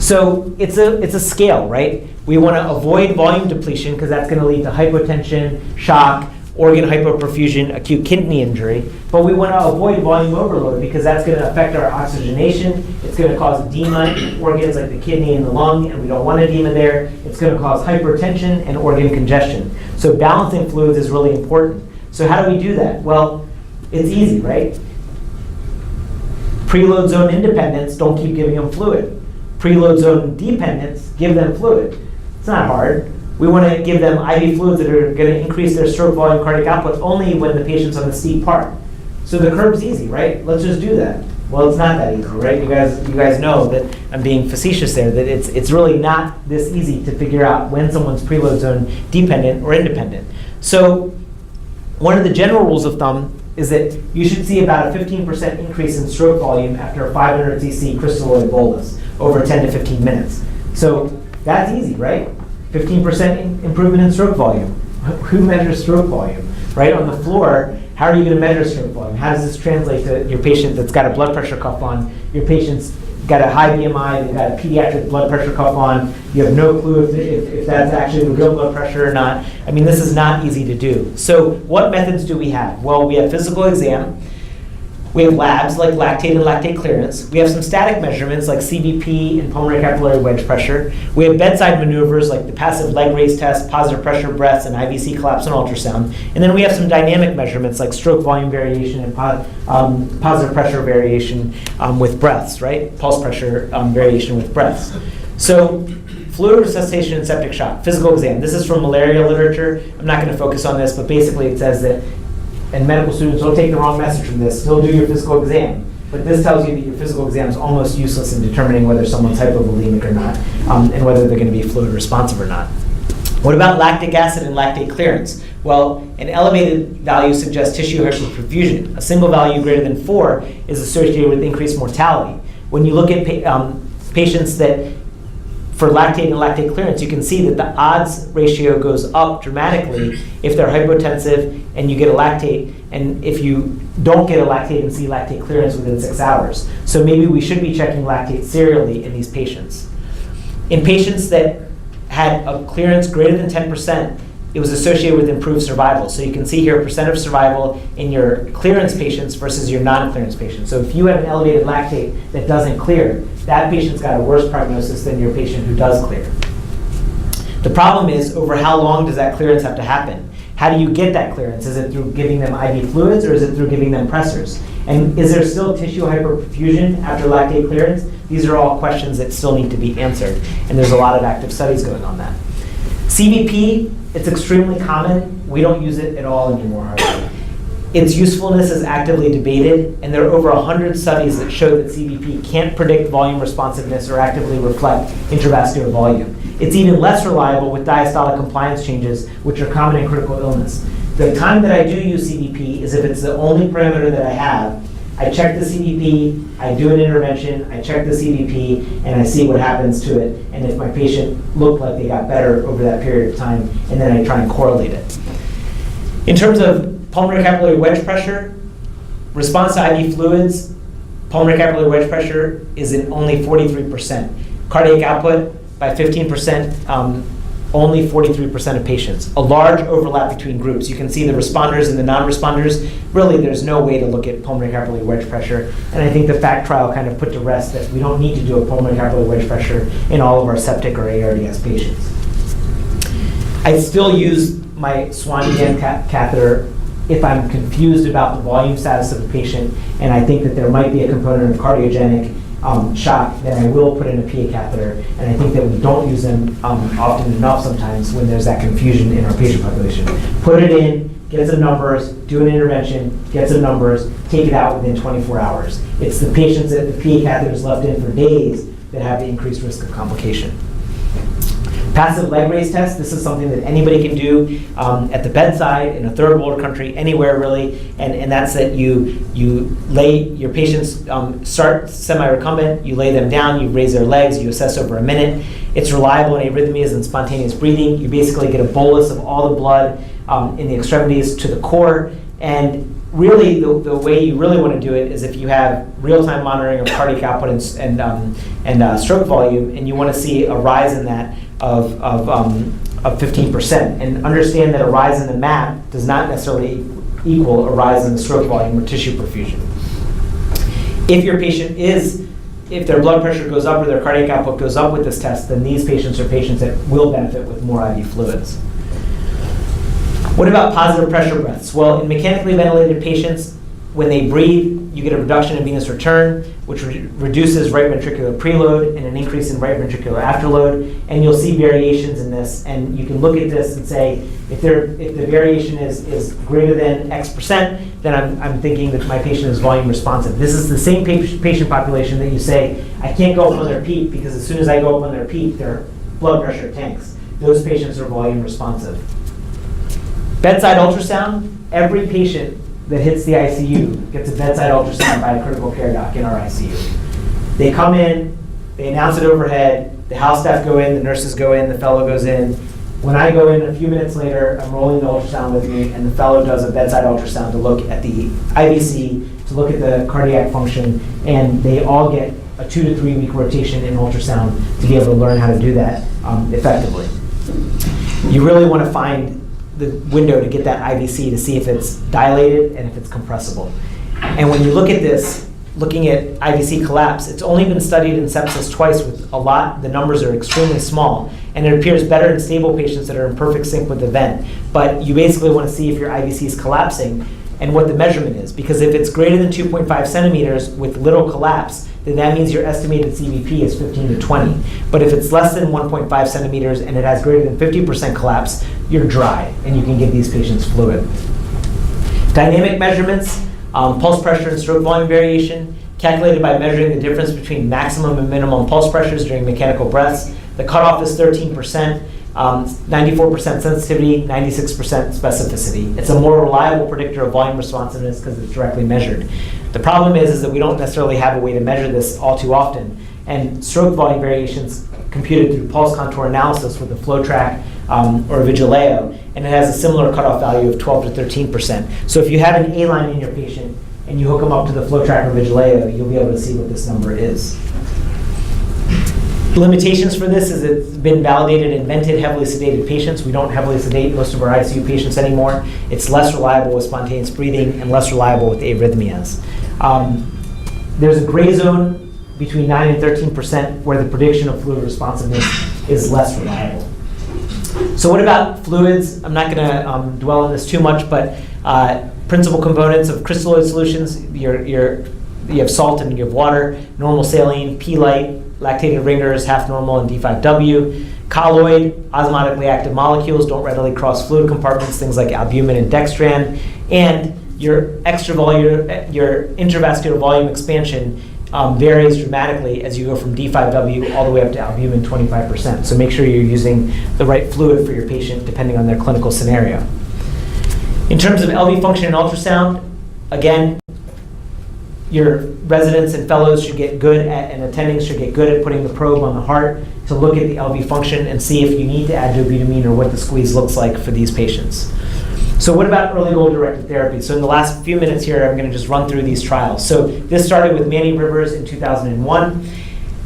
So it's a scale, right? We want to avoid volume depletion because that's going to lead to hypotension, shock, organ hypoperfusion, acute kidney injury, but we want to avoid volume overload because that's going to affect our oxygenation. It's going to cause edema in organs like the kidney and the lung, and we don't want edema there. It's going to cause hypertension and organ congestion. So balancing fluids is really important. So how do we do that? Well, it's easy, right? Preload zone independents, don't keep giving them fluid. Preload zone dependents, give them fluid. It's not hard. We want to give them IV fluids that are going to increase their stroke volume cardiac output only when the patient's on the steep part. So the curve's easy, right? Let's just do that. Well, it's not that easy, right? You guys know that I'm being facetious there, that it's really not this easy to figure out when someone's preload zone dependent or independent. So one of the general rules of thumb is that you should see about a 15% increase in stroke volume after a 500 cc crystalloid bolus over 10 to 15 minutes. So that's easy, right? 15% improvement in stroke volume. Who measures stroke volume? Right on the floor, how are you going to measure stroke volume? How does this translate to your patient that's got a blood pressure cuff on? Your patient's got a high BMI, they've got a pediatric blood pressure cuff on. You have no clue if that's actually the real blood pressure or not. I mean, this is not easy to do. So what methods do we have? Well, we have physical exam. We have labs like lactate and lactate clearance. We have some static measurements like CBP and pulmonary capillary wedge pressure. We have bedside maneuvers like the passive leg raise test, positive pressure breaths, and IVC collapse and ultrasound. And then we have some dynamic measurements like stroke volume variation and positive pressure variation with breaths, right? Pulse pressure variation with breaths. So fluid resuscitation and septic shock, physical exam. This is from malaria literature. I'm not going to focus on this, but basically it says that, and medical students, don't take the wrong message from this, still do your physical exam. But this tells you that your physical exam is almost useless in determining whether someone's hypovolemic or not, and whether they're going to be fluid responsive or not. What about lactic acid and lactate clearance? Well, an elevated value suggests tissue hyperperfusion. A single value greater than 4 is associated with increased mortality. When you look at patients that for lactate and lactate clearance, you can see that the odds ratio goes up dramatically if they're hypotensive and you get a lactate, and if you don't get a lactate and see lactate clearance within 6 hours. So maybe we should be checking lactate serially in these patients. In patients that had a clearance greater than 10%, it was associated with improved survival. So you can see here percent of survival in your clearance patients versus your non-clearance patients. So if you have an elevated lactate that doesn't clear, that patient's got a worse prognosis than your patient who does clear. The problem is, over how long does that clearance have to happen? How do you get that clearance? Is it through giving them IV fluids or is it through giving them pressors? And is there still tissue hyperperfusion after lactate clearance? These are all questions that still need to be answered, and there's a lot of active studies going on that. CBP, it's extremely common. We don't use it at all anymore, hardly. Its usefulness is actively debated, and there are over 100 studies that show that CBP can't predict volume responsiveness or actively reflect intravascular volume. It's even less reliable with diastolic compliance changes, which are common in critical illness. The time that I do use CBP is if it's the only parameter that I have. I check the CBP, I do an intervention, I check the CBP, and I see what happens to it, and if my patient looked like they got better over that period of time, and then I try and correlate it. In terms of pulmonary capillary wedge pressure, response to IV fluids, pulmonary capillary wedge pressure is in only 43%. Cardiac output by 15%, only 43% of patients. A large overlap between groups. You can see the responders and the non-responders. Really, there's no way to look at pulmonary capillary wedge pressure. And I think the FACT trial kind of put to rest that we don't need to do a pulmonary capillary wedge pressure in all of our septic or ARDS patients. I still use my Swan-Ganz catheter if I'm confused about the volume status of the patient and I think that there might be a component of cardiogenic shock, then I will put in a PA catheter. And I think that we don't use them often enough sometimes when there's that confusion in our patient population. Put it in, get some numbers, do an intervention, get some numbers, take it out within 24 hours. It's the patients that the PA catheter is left in for days that have the increased risk of complication. Passive leg raise test, this is something that anybody can do at the bedside in a third world country, anywhere really, and that's that you lay your patients, start semi-recumbent, you lay them down, you raise their legs, you assess over a minute. It's reliable in arrhythmias and spontaneous breathing. You basically get a bolus of all the blood in the extremities to the core, and really the way you really want to do it is if you have real-time monitoring of cardiac output and stroke volume, and you want to see a rise in that of of 15%. And understand that a rise in the MAP does not necessarily equal a rise in the stroke volume or tissue perfusion. If their blood pressure goes up or their cardiac output goes up with this test, then these patients are patients that will benefit with more IV fluids. What about positive pressure breaths? Well, in mechanically ventilated patients, when they breathe, you get a reduction in venous return, which reduces right ventricular preload and an increase in right ventricular afterload. And you'll see variations in this. And you can look at this and say, if the variation is greater than X%, then I'm thinking that my patient is volume responsive. This is the same patient population that you say, I can't go up on their peak because as soon as I go up on their peak, their blood pressure tanks. Those patients are volume responsive. Bedside ultrasound, every patient that hits the ICU gets a bedside ultrasound by a critical care doc in our ICU. They come in, they announce it overhead, the house staff go in, the nurses go in, the fellow goes in. When I go in a few minutes later, I'm rolling the ultrasound with me, and the fellow does a bedside ultrasound to look at the IVC, to look at the cardiac function, and they all get a 2 to 3 week rotation in ultrasound to be able to learn how to do that effectively. You really want to find the window to get that IVC to see if it's dilated and if it's compressible. And when you look at this, looking at IVC collapse, it's only been studied in sepsis twice with a lot. The numbers are extremely small, and it appears better in stable patients that are in perfect sync with the vent. But you basically want to see if your IVC is collapsing and what the measurement is. Because if it's greater than 2.5 centimeters with little collapse, then that means your estimated CVP is 15 to 20. But if it's less than 1.5 centimeters and it has greater than 50% collapse, you're dry, and you can give these patients fluid. Dynamic measurements, pulse pressure and stroke volume variation, calculated by measuring the difference between maximum and minimum pulse pressures during mechanical breaths. The cutoff is 13%, 94% sensitivity, 96% specificity. It's a more reliable predictor of volume responsiveness because it's directly measured. The problem is that we don't necessarily have a way to measure this all too often. And stroke volume variations computed through pulse contour analysis with a flow track or a Vigileo, and it has a similar cutoff value of 12 to 13%. So if you have an A-line in your patient and you hook them up to the flow track or Vigileo, you'll be able to see what this number is. The limitations for this is it's been validated in vented, heavily sedated patients. We don't heavily sedate most of our ICU patients anymore. It's less reliable with spontaneous breathing and less reliable with arrhythmias. There's a gray zone between 9 and 13% where the prediction of fluid responsiveness is less reliable. So what about fluids? I'm not going to dwell on this too much, but principal components of crystalloid solutions, you have salt and you have water, normal saline, P-light, lactated ringers, half normal, and D5W. Colloid, osmotically active molecules don't readily cross fluid compartments, things like albumin and dextran. And your intravascular volume expansion varies dramatically as you go from D5W all the way up to albumin 25%. So make sure you're using the right fluid for your patient depending on their clinical scenario. In terms of LV function and ultrasound, again, your residents and fellows should get good at, and attendings should get good at putting the probe on the heart to look at the LV function and see if you need to add dobutamine or what the squeeze looks like for these patients. So what about early goal-directed therapy? So in the last few minutes here, I'm going to just run through these trials. So this started with Manny Rivers in 2001,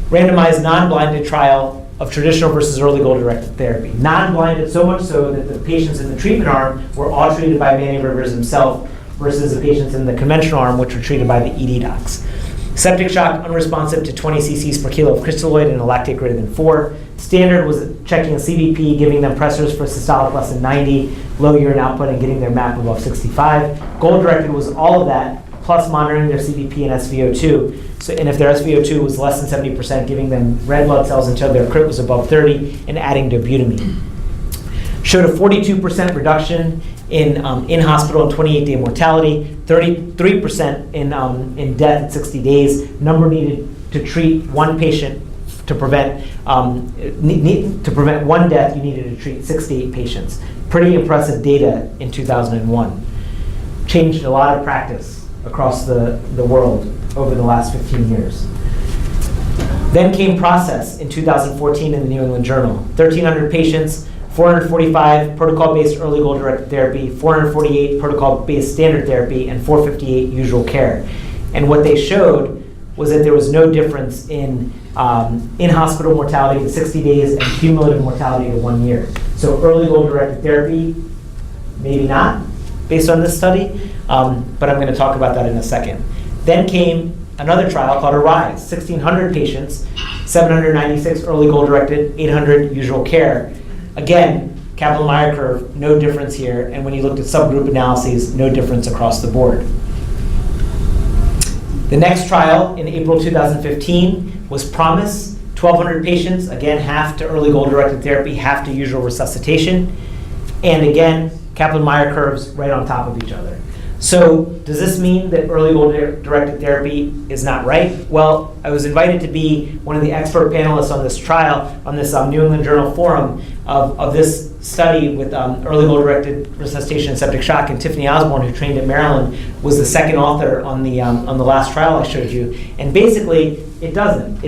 randomized non-blinded trial of traditional versus early goal-directed therapy. Non-blinded so much so that the patients in the treatment arm were all treated by Manny Rivers himself versus the patients in the conventional arm, which were treated by the ED docs. Septic shock, unresponsive to 20 cc's per kilo of crystalloid and a lactate greater than 4. Standard was checking a CVP, giving them pressors for systolic less than 90, low urine output, and getting their MAP above 65. Goal-directed was all of that, plus monitoring their CVP and SVO2. So, and if their SVO2 was less than 70%, giving them red blood cells until their crit was above 30, and adding dobutamine. Showed a 42% reduction in hospital and 28-day mortality, 33% in death at 60 days. Number needed to treat one patient to prevent one death, you needed to treat 6 to 8 patients. Pretty impressive data in 2001. Changed a lot of practice across the world over the last 15 years. Then came Process in 2014 in the New England Journal. 1,300 patients, 445 protocol-based early goal-directed therapy, 448 protocol-based standard therapy, and 458 usual care. And what they showed was that there was no difference in in-hospital mortality to 60 days and cumulative mortality to 1 year. So early goal-directed therapy, maybe not, based on this study, but I'm going to talk about that in a second. Then came another trial called ARISE, 1,600 patients, 796 early goal-directed, 800 usual care. Again, Kaplan-Meier curve, no difference here, and when you looked at subgroup analyses, no difference across the board. The next trial in April 2015 was PROMISE, 1,200 patients, again, half to early goal-directed therapy, half to usual resuscitation. And again, Kaplan-Meier curves right on top of each other. So does this mean that early goal-directed therapy is not right? Well, I was invited to be one of the expert panelists on this trial, on this New England Journal forum of this study with early goal-directed resuscitation and septic shock, and Tiffany Osborne, who trained at Maryland, was the second author on the last trial I showed you. And basically, it doesn't.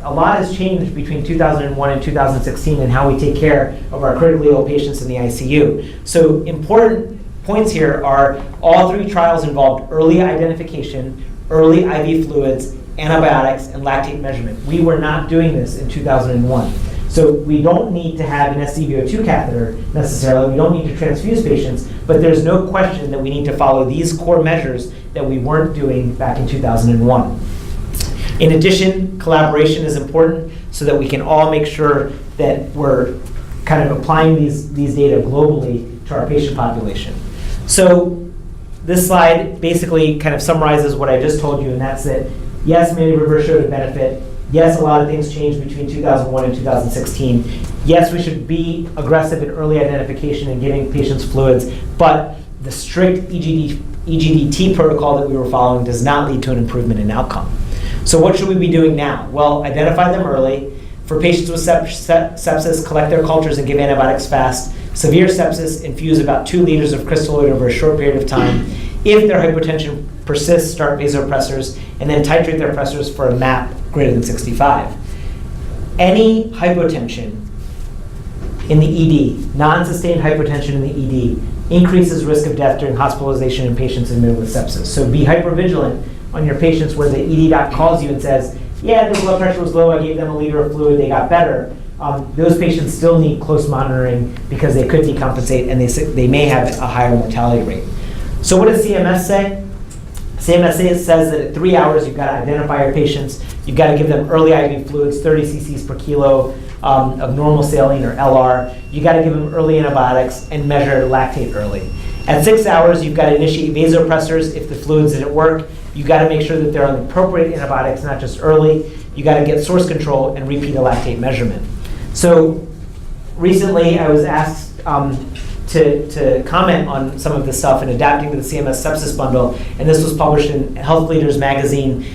A lot has changed between 2001 and 2016 in how we take care of our critically ill patients in the ICU. So important points here are all three trials involved early identification, early IV fluids, antibiotics, and lactate measurement. We were not doing this in 2001. So we don't need to have an SCVO2 catheter necessarily. We don't need to transfuse patients, but there's no question that we need to follow these core measures that we weren't doing back in 2001. In addition, collaboration is important so that we can all make sure that we're kind of applying these data globally to our patient population. So this slide basically kind of summarizes what I just told you, and that's that, yes, many reverse showed a benefit. Yes, a lot of things changed between 2001 and 2016. Yes, we should be aggressive in early identification and giving patients fluids, but the strict EGDT protocol that we were following does not lead to an improvement in outcome. So what should we be doing now? Well, identify them early. For patients with sepsis, collect their cultures and give antibiotics fast. Severe sepsis, infuse about 2 liters of crystalloid over a short period of time. If their hypotension persists, start vasopressors, and then titrate their pressors for a MAP greater than 65. Any hypotension in the ED, non-sustained hypotension in the ED, increases risk of death during hospitalization in patients admitted with sepsis. So be hypervigilant on your patients where the ED doc calls you and says, yeah, their blood pressure was low, I gave them a liter of fluid, they got better. Those patients still need close monitoring because they could decompensate and they may have a higher mortality rate. So what does CMS say? CMS says that at 3 hours, you've got to identify your patients. You've got to give them early IV fluids, 30 cc's per kilo of normal saline or LR. You've got to give them early antibiotics and measure lactate early. At 6 hours, you've got to initiate vasopressors if the fluids didn't work. You've got to make sure that they're on the appropriate antibiotics, not just early. You've got to get source control and repeat a lactate measurement. So recently, I was asked to comment on some of this stuff and adapting to the CMS sepsis bundle, and this was published in Health Leaders magazine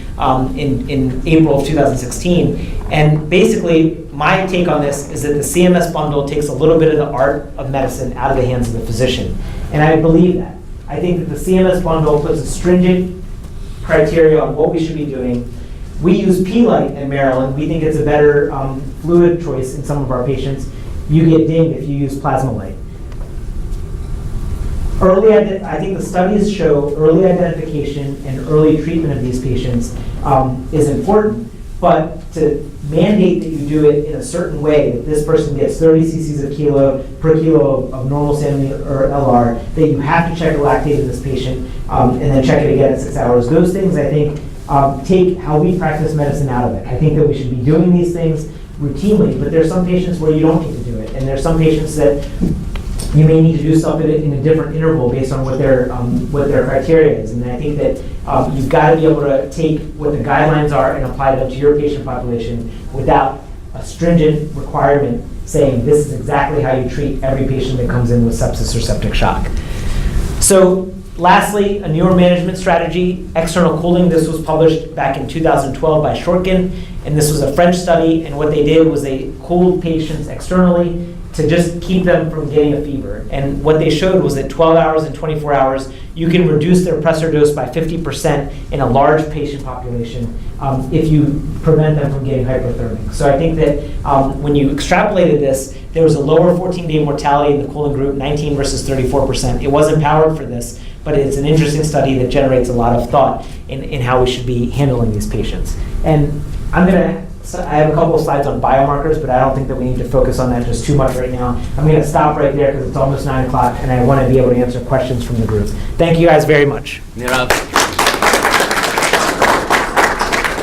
in April of 2016. And basically, my take on this is that the CMS bundle takes a little bit of the art of medicine out of the hands of the physician. And I believe that. I think that the CMS bundle puts a stringent criteria on what we should be doing. We use P-Light in Maryland. We think it's a better fluid choice in some of our patients. You get dinged if you use plasma light. I think the studies show early identification and early treatment of these patients is important, but to mandate that you do it in a certain way, that this person gets 30 cc's per kilo of normal saline or LR, that you have to check the lactate in this patient and then check it again at 6 hours. Those things, I think, take how we practice medicine out of it. I think that we should be doing these things routinely, but there's some patients where you don't need to do it, and there's some patients that you may need to do something in a different interval based on what their criteria is. And I think that you've got to be able to take what the guidelines are and apply them to your patient population without a stringent requirement saying this is exactly how you treat every patient that comes in with sepsis or septic shock. So lastly, a newer management strategy, external cooling. This was published back in 2012 by Shortkin, and this was a French study, and what they did was they cooled patients externally to just keep them from getting a fever. And what they showed was that 12 hours and 24 hours, you can reduce their pressor dose by 50% in a large patient population if you prevent them from getting hypothermic. So I think that when you extrapolated this, there was a lower 14-day mortality in the cooling group, 19 versus 34%. It wasn't powered for this, but it's an interesting study that generates a lot of thought in how we should be handling these patients. And I have a couple of slides on biomarkers, but I don't think that we need to focus on that just too much right now. I'm going to stop right there because it's almost 9 o'clock, and I want to be able to answer questions from the group. Thank you guys very much. Nirav.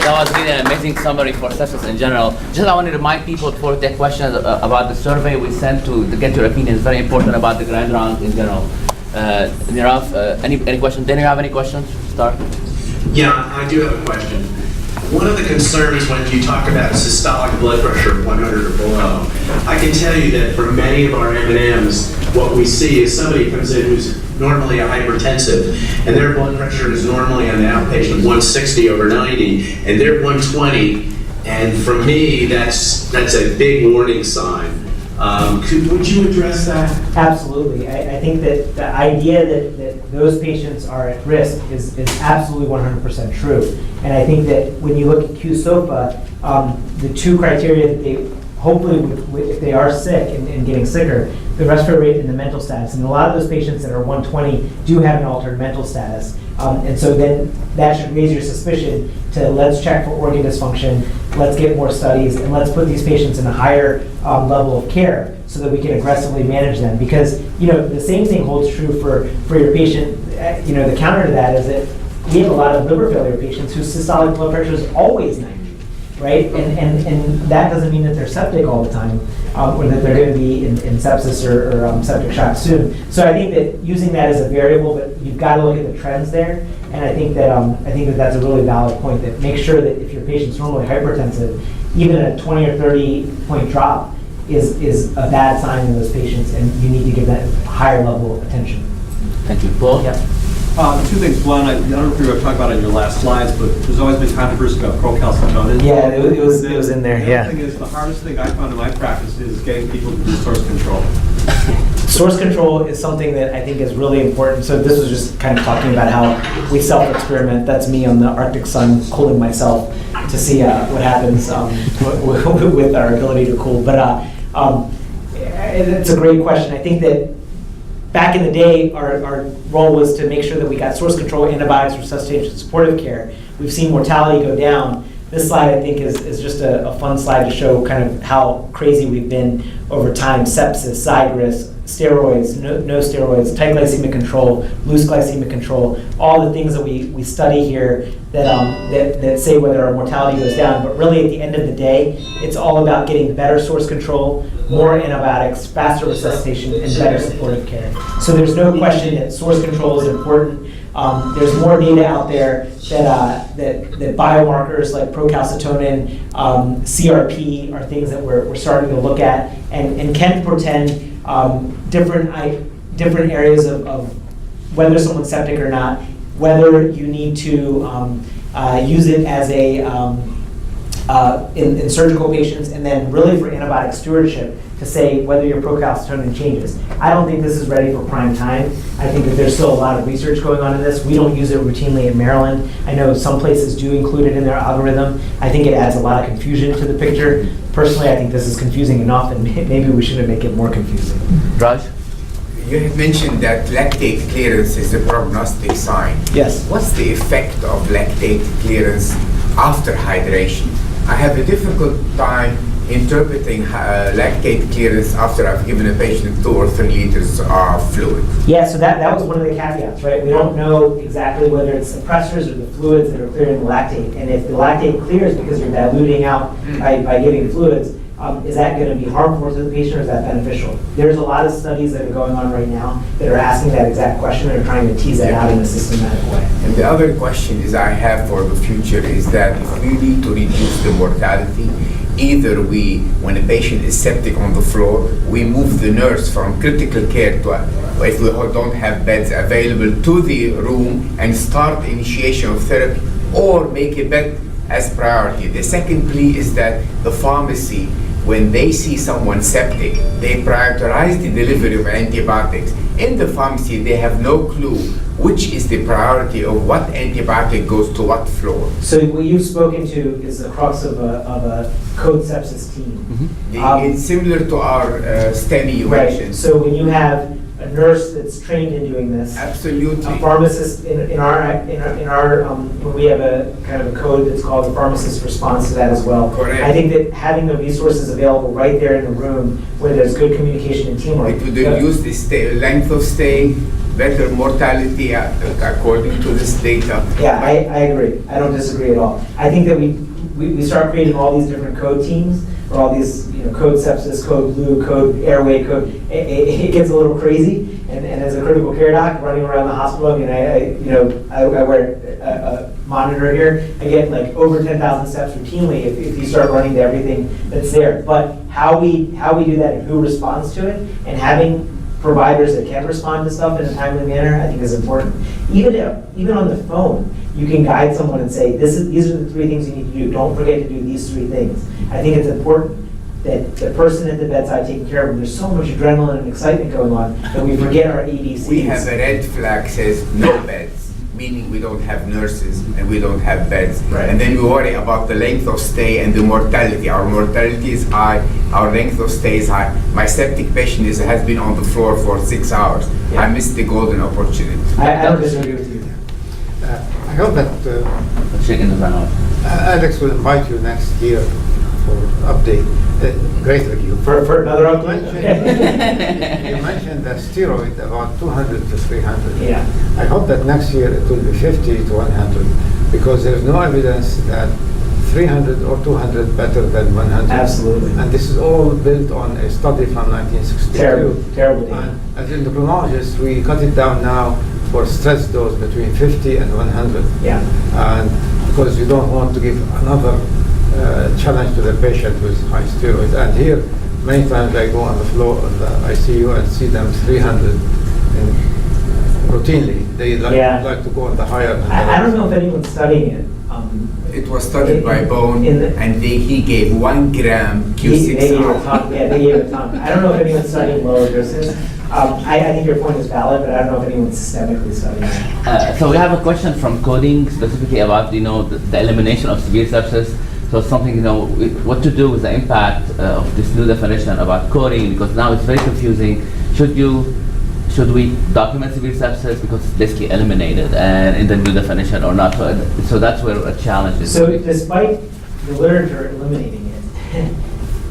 That was really an amazing summary for sepsis in general. Just I want to remind people before they take questions about the survey we sent to get your opinions. Very important about the grand round in general. Nirav, any questions? Do you have any questions? Start. Yeah, I do have a question. One of the concerns when you talk about systolic blood pressure of 100 or below, I can tell you that for many of our M&Ms, what we see is somebody comes in who's normally a hypertensive, and their blood pressure is normally on the outpatient 160/90, and they're 120, and for me, that's a big warning sign. Would you address that? Absolutely. I think that the idea that those patients are at risk is absolutely 100% true. And I think that when you look at QSOFA, the two criteria that they hopefully, if they are sick and getting sicker, the respiratory rate and the mental status. And a lot of those patients that are 120 do have an altered mental status. And so then that should raise your suspicion to let's check for organ dysfunction, let's get more studies, and let's put these patients in a higher level of care so that we can aggressively manage them. Because, the same thing holds true for your patient. The counter to that is that we have a lot of liver failure patients whose systolic blood pressure is always 90. Right, and that doesn't mean that they're septic all the time, or that they're going to be in sepsis or septic shock soon. So I think that using that as a variable, but you've got to look at the trends there. And I think that that's a really valid point. That make sure that if your patient's normally hypertensive, even a 20 or 30 point drop is a bad sign in those patients, and you need to give that higher level of attention. Thank you, Paul. Yep. Two things. One, I don't know if you were talking about it in your last slides, but there's always been controversy about procalcitonin. Yeah, it was in there. The other thing is, the hardest thing I found in my practice is getting people to do source control. Source control is something that I think is really important. So this was just kind of talking about how we self-experiment. That's me on the Arctic sun cooling myself to see what happens with our ability to cool. But it's a great question. I think that back in the day, our role was to make sure that we got source control, antibiotics, resuscitation, supportive care. We've seen mortality go down. This slide, I think, is just a fun slide to show kind of how crazy we've been over time. Sepsis, side risk, steroids, no steroids, tight glycemic control, loose glycemic control, all the things that we study here that say whether our mortality goes down. But really, at the end of the day, it's all about getting better source control, more antibiotics, faster resuscitation, and better supportive care. So there's no question that source control is important. There's more data out there that biomarkers like procalcitonin, CRP are things that we're starting to look at and can portend different areas of whether someone's septic or not, whether you need to use it as in surgical patients, and then really for antibiotic stewardship to say whether your procalcitonin changes. I don't think this is ready for prime time. I think that there's still a lot of research going on in this. We don't use it routinely in Maryland. I know some places do include it in their algorithm. I think it adds a lot of confusion to the picture. Personally, I think this is confusing enough, and maybe we shouldn't make it more confusing. Raj? You have mentioned that lactate clearance is a prognostic sign. Yes. What's the effect of lactate clearance after hydration? I have a difficult time interpreting lactate clearance after I've given a patient 2 or 3 liters of fluid. Yeah, so that was one of the caveats, right? We don't know exactly whether it's suppressors or the fluids that are clearing the lactate. And if the lactate clears because you're diluting out by giving fluids, is that going to be harmful to the patient or is that beneficial? There's a lot of studies that are going on right now that are asking that exact question and are trying to tease that out in a systematic way. And the other question is I have for the future is that if we need to reduce the mortality, either when a patient is septic on the floor, we move the nurse from critical care to, if we don't have beds available, to the room and start initiation of therapy, or make a bed as priority. The second plea is that the pharmacy when they see someone septic, they prioritize the delivery of antibiotics. In the pharmacy, they have no clue which is the priority of what antibiotic goes to what floor. So what you've spoken to is the crux of a code sepsis team. It's similar to our STEMI you Right, mentioned. so when you have a nurse that's trained in doing this, Absolutely. a pharmacist in our when we have a kind of a code that's called the pharmacist response to that as well. Correct. I think that having the resources available right there in the room where there's good communication and teamwork. It would reduce the length of stay, better mortality according to this data. Yeah, I agree. I don't disagree at all. I think that we start creating all these different code teams, or all these, code sepsis, code blue, code airway, code. It gets a little crazy. And as a critical care doc running around the hospital, I wear a monitor here. I get like over 10,000 steps routinely if you start running to everything that's there. But how we do that and who responds to it, and having providers that can respond to stuff in a timely manner, I think is important. Even on the phone, you can guide someone and say, these are the 3 things you need to do. Don't forget to do these 3 things. I think it's important that the person at the bedside taking care of them, there's so much adrenaline and excitement going on that we forget our ABCs. We have a red flag says no beds, meaning we don't have nurses and we don't have beds. Right. And then we worry about the length of stay and the mortality. Our mortality is high, our length of stay is high. My septic patient has been on the floor for 6 hours. Yeah. I missed the golden opportunity. I don't disagree with you. I hope that Chicken is run out. Alex will invite you next year for update. Great review. For another You update? you mentioned that steroid about 200 to 300. Yeah. I hope that next year it will be 50 to 100, because there's no evidence that 300 or 200 better than 100. Absolutely. And this is all built on a study from 1962. Terrible data. And as endocrinologists, we cut it down now for stress dose between 50 and 100. Yeah. And because you don't want to give another challenge to the patient with high steroids. And here, many times I go on the floor of the ICU and see them 300 routinely. They like to go on the higher. I don't know if anyone's studying it. It was studied by Bone, and he gave 1 gram Q6. They gave a ton. Yeah, they gave a ton. I don't know if anyone's studying lower doses. I think your point is valid, but I don't know if anyone's systemically studying it. So we have a question from coding specifically about the elimination of severe sepsis. So something what to do with the impact of this new definition about coding, because now it's very confusing. Should we document severe sepsis because it's basically eliminated and in the new definition or not? So that's where a challenge is. So despite the literature eliminating it,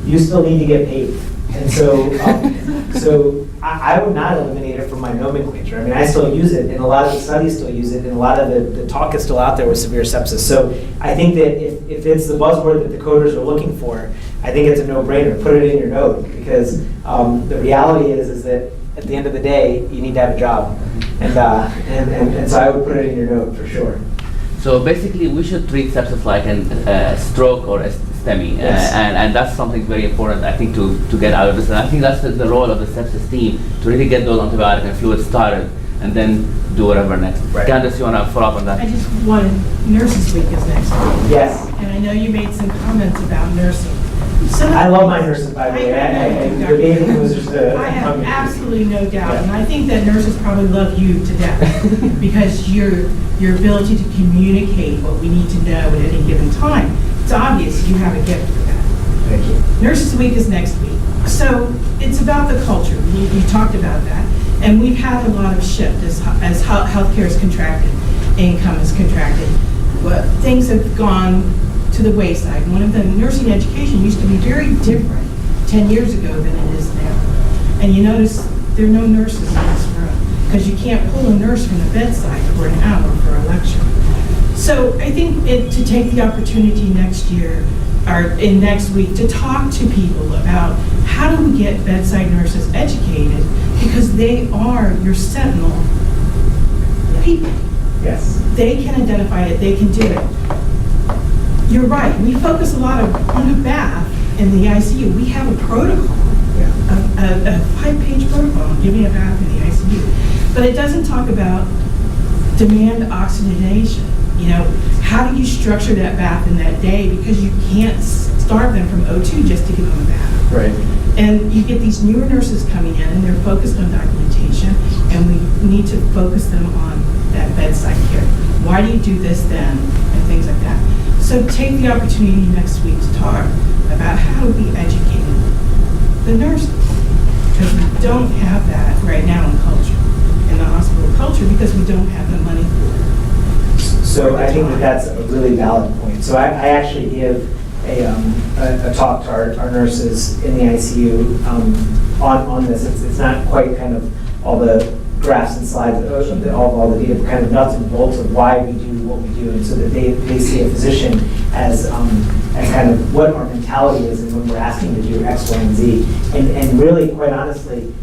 you still need to get paid. And so I would not eliminate it from my nomenclature. I mean, I still use it, and a lot of the studies still use it, and a lot of the talk is still out there with severe sepsis. So I think that if it's the buzzword that the coders are looking for, I think it's a no-brainer. Put it in your note, because the reality is that at the end of the day, you need to have a job. And so I would put it in your note for sure. So basically, we should treat sepsis like a stroke or a STEMI, Yes. and that's something very important, I think, to get out of this. And I think that's the role of the sepsis team, to really get those antibiotic and fluids started, and then do whatever next. Right. Candace, you want to follow up on that? I just wanted, Nurses Week is next week. Yes. And I know you made some comments about nursing. So I love my nurses, by the way. The baby was just a... I have absolutely no doubt, Yeah. and I think that nurses probably love you to death because your ability to communicate what we need to know at any given time. It's obvious you have a gift for that. Thank you. Nurses Week is next week. So it's about the culture. You talked about that. And we've had a lot of shift as healthcare is contracted, income is contracted. Well, things have gone to the wayside. One of the nursing education used to be very different 10 years ago than it is now. And you notice there are no nurses in this room because you can't pull a nurse from the bedside for an hour for a lecture. So I think to take the opportunity next year or in next week to talk to people about how do we get bedside nurses educated, because they are your sentinel people. Yes. They can identify it, they can do it. You're right, we focus a lot on the bath in the ICU. We have a protocol, a 5-page protocol, giving a bath in the ICU. But it doesn't talk about demand oxygenation You know, how do you structure that bath in that day? Because you can't start them from O2 just to give them a bath. Right. And you get these newer nurses coming in and they're focused on documentation, and we need to focus them on that bedside care. Why do you do this then? And things like that. So take the opportunity next week to talk about how do we educate the nurses. Because we don't have that right now in culture, in the hospital culture, because we don't have the money for it. So I think that that's a really valid point. So I actually give a talk to our nurses in the ICU on this. It's not quite kind of all the graphs and slides, all the data, but kind of nuts and bolts of why we do what we do, and so that they see a physician as kind of what our mentality is, and when we're asking to do X, Y, and Z. And really, quite honestly,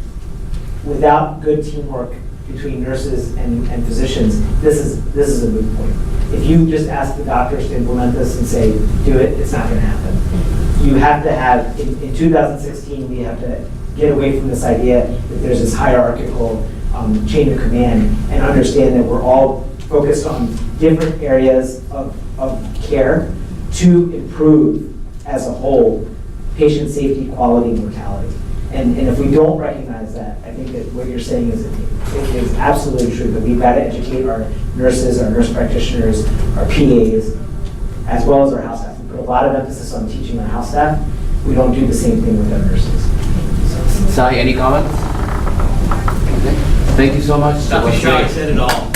without good teamwork between nurses and physicians, this is a moot point. If you just ask the doctors to implement this and say, do it, it's not going to happen. You have to have, in 2016, we have to get away from this idea that there's this hierarchical chain of command and understand that we're all focused on different areas of care to improve, as a whole, patient safety, quality, and mortality. And if we don't recognize that, I think that what you're saying is it is absolutely true, that we've got to educate our nurses, our nurse practitioners, our PAs, as well as our house staff. We put a lot of emphasis on teaching our house staff. We don't do the same thing with our nurses. Sai, any comments? Okay. Thank you so much. Dr. Shaw said it all.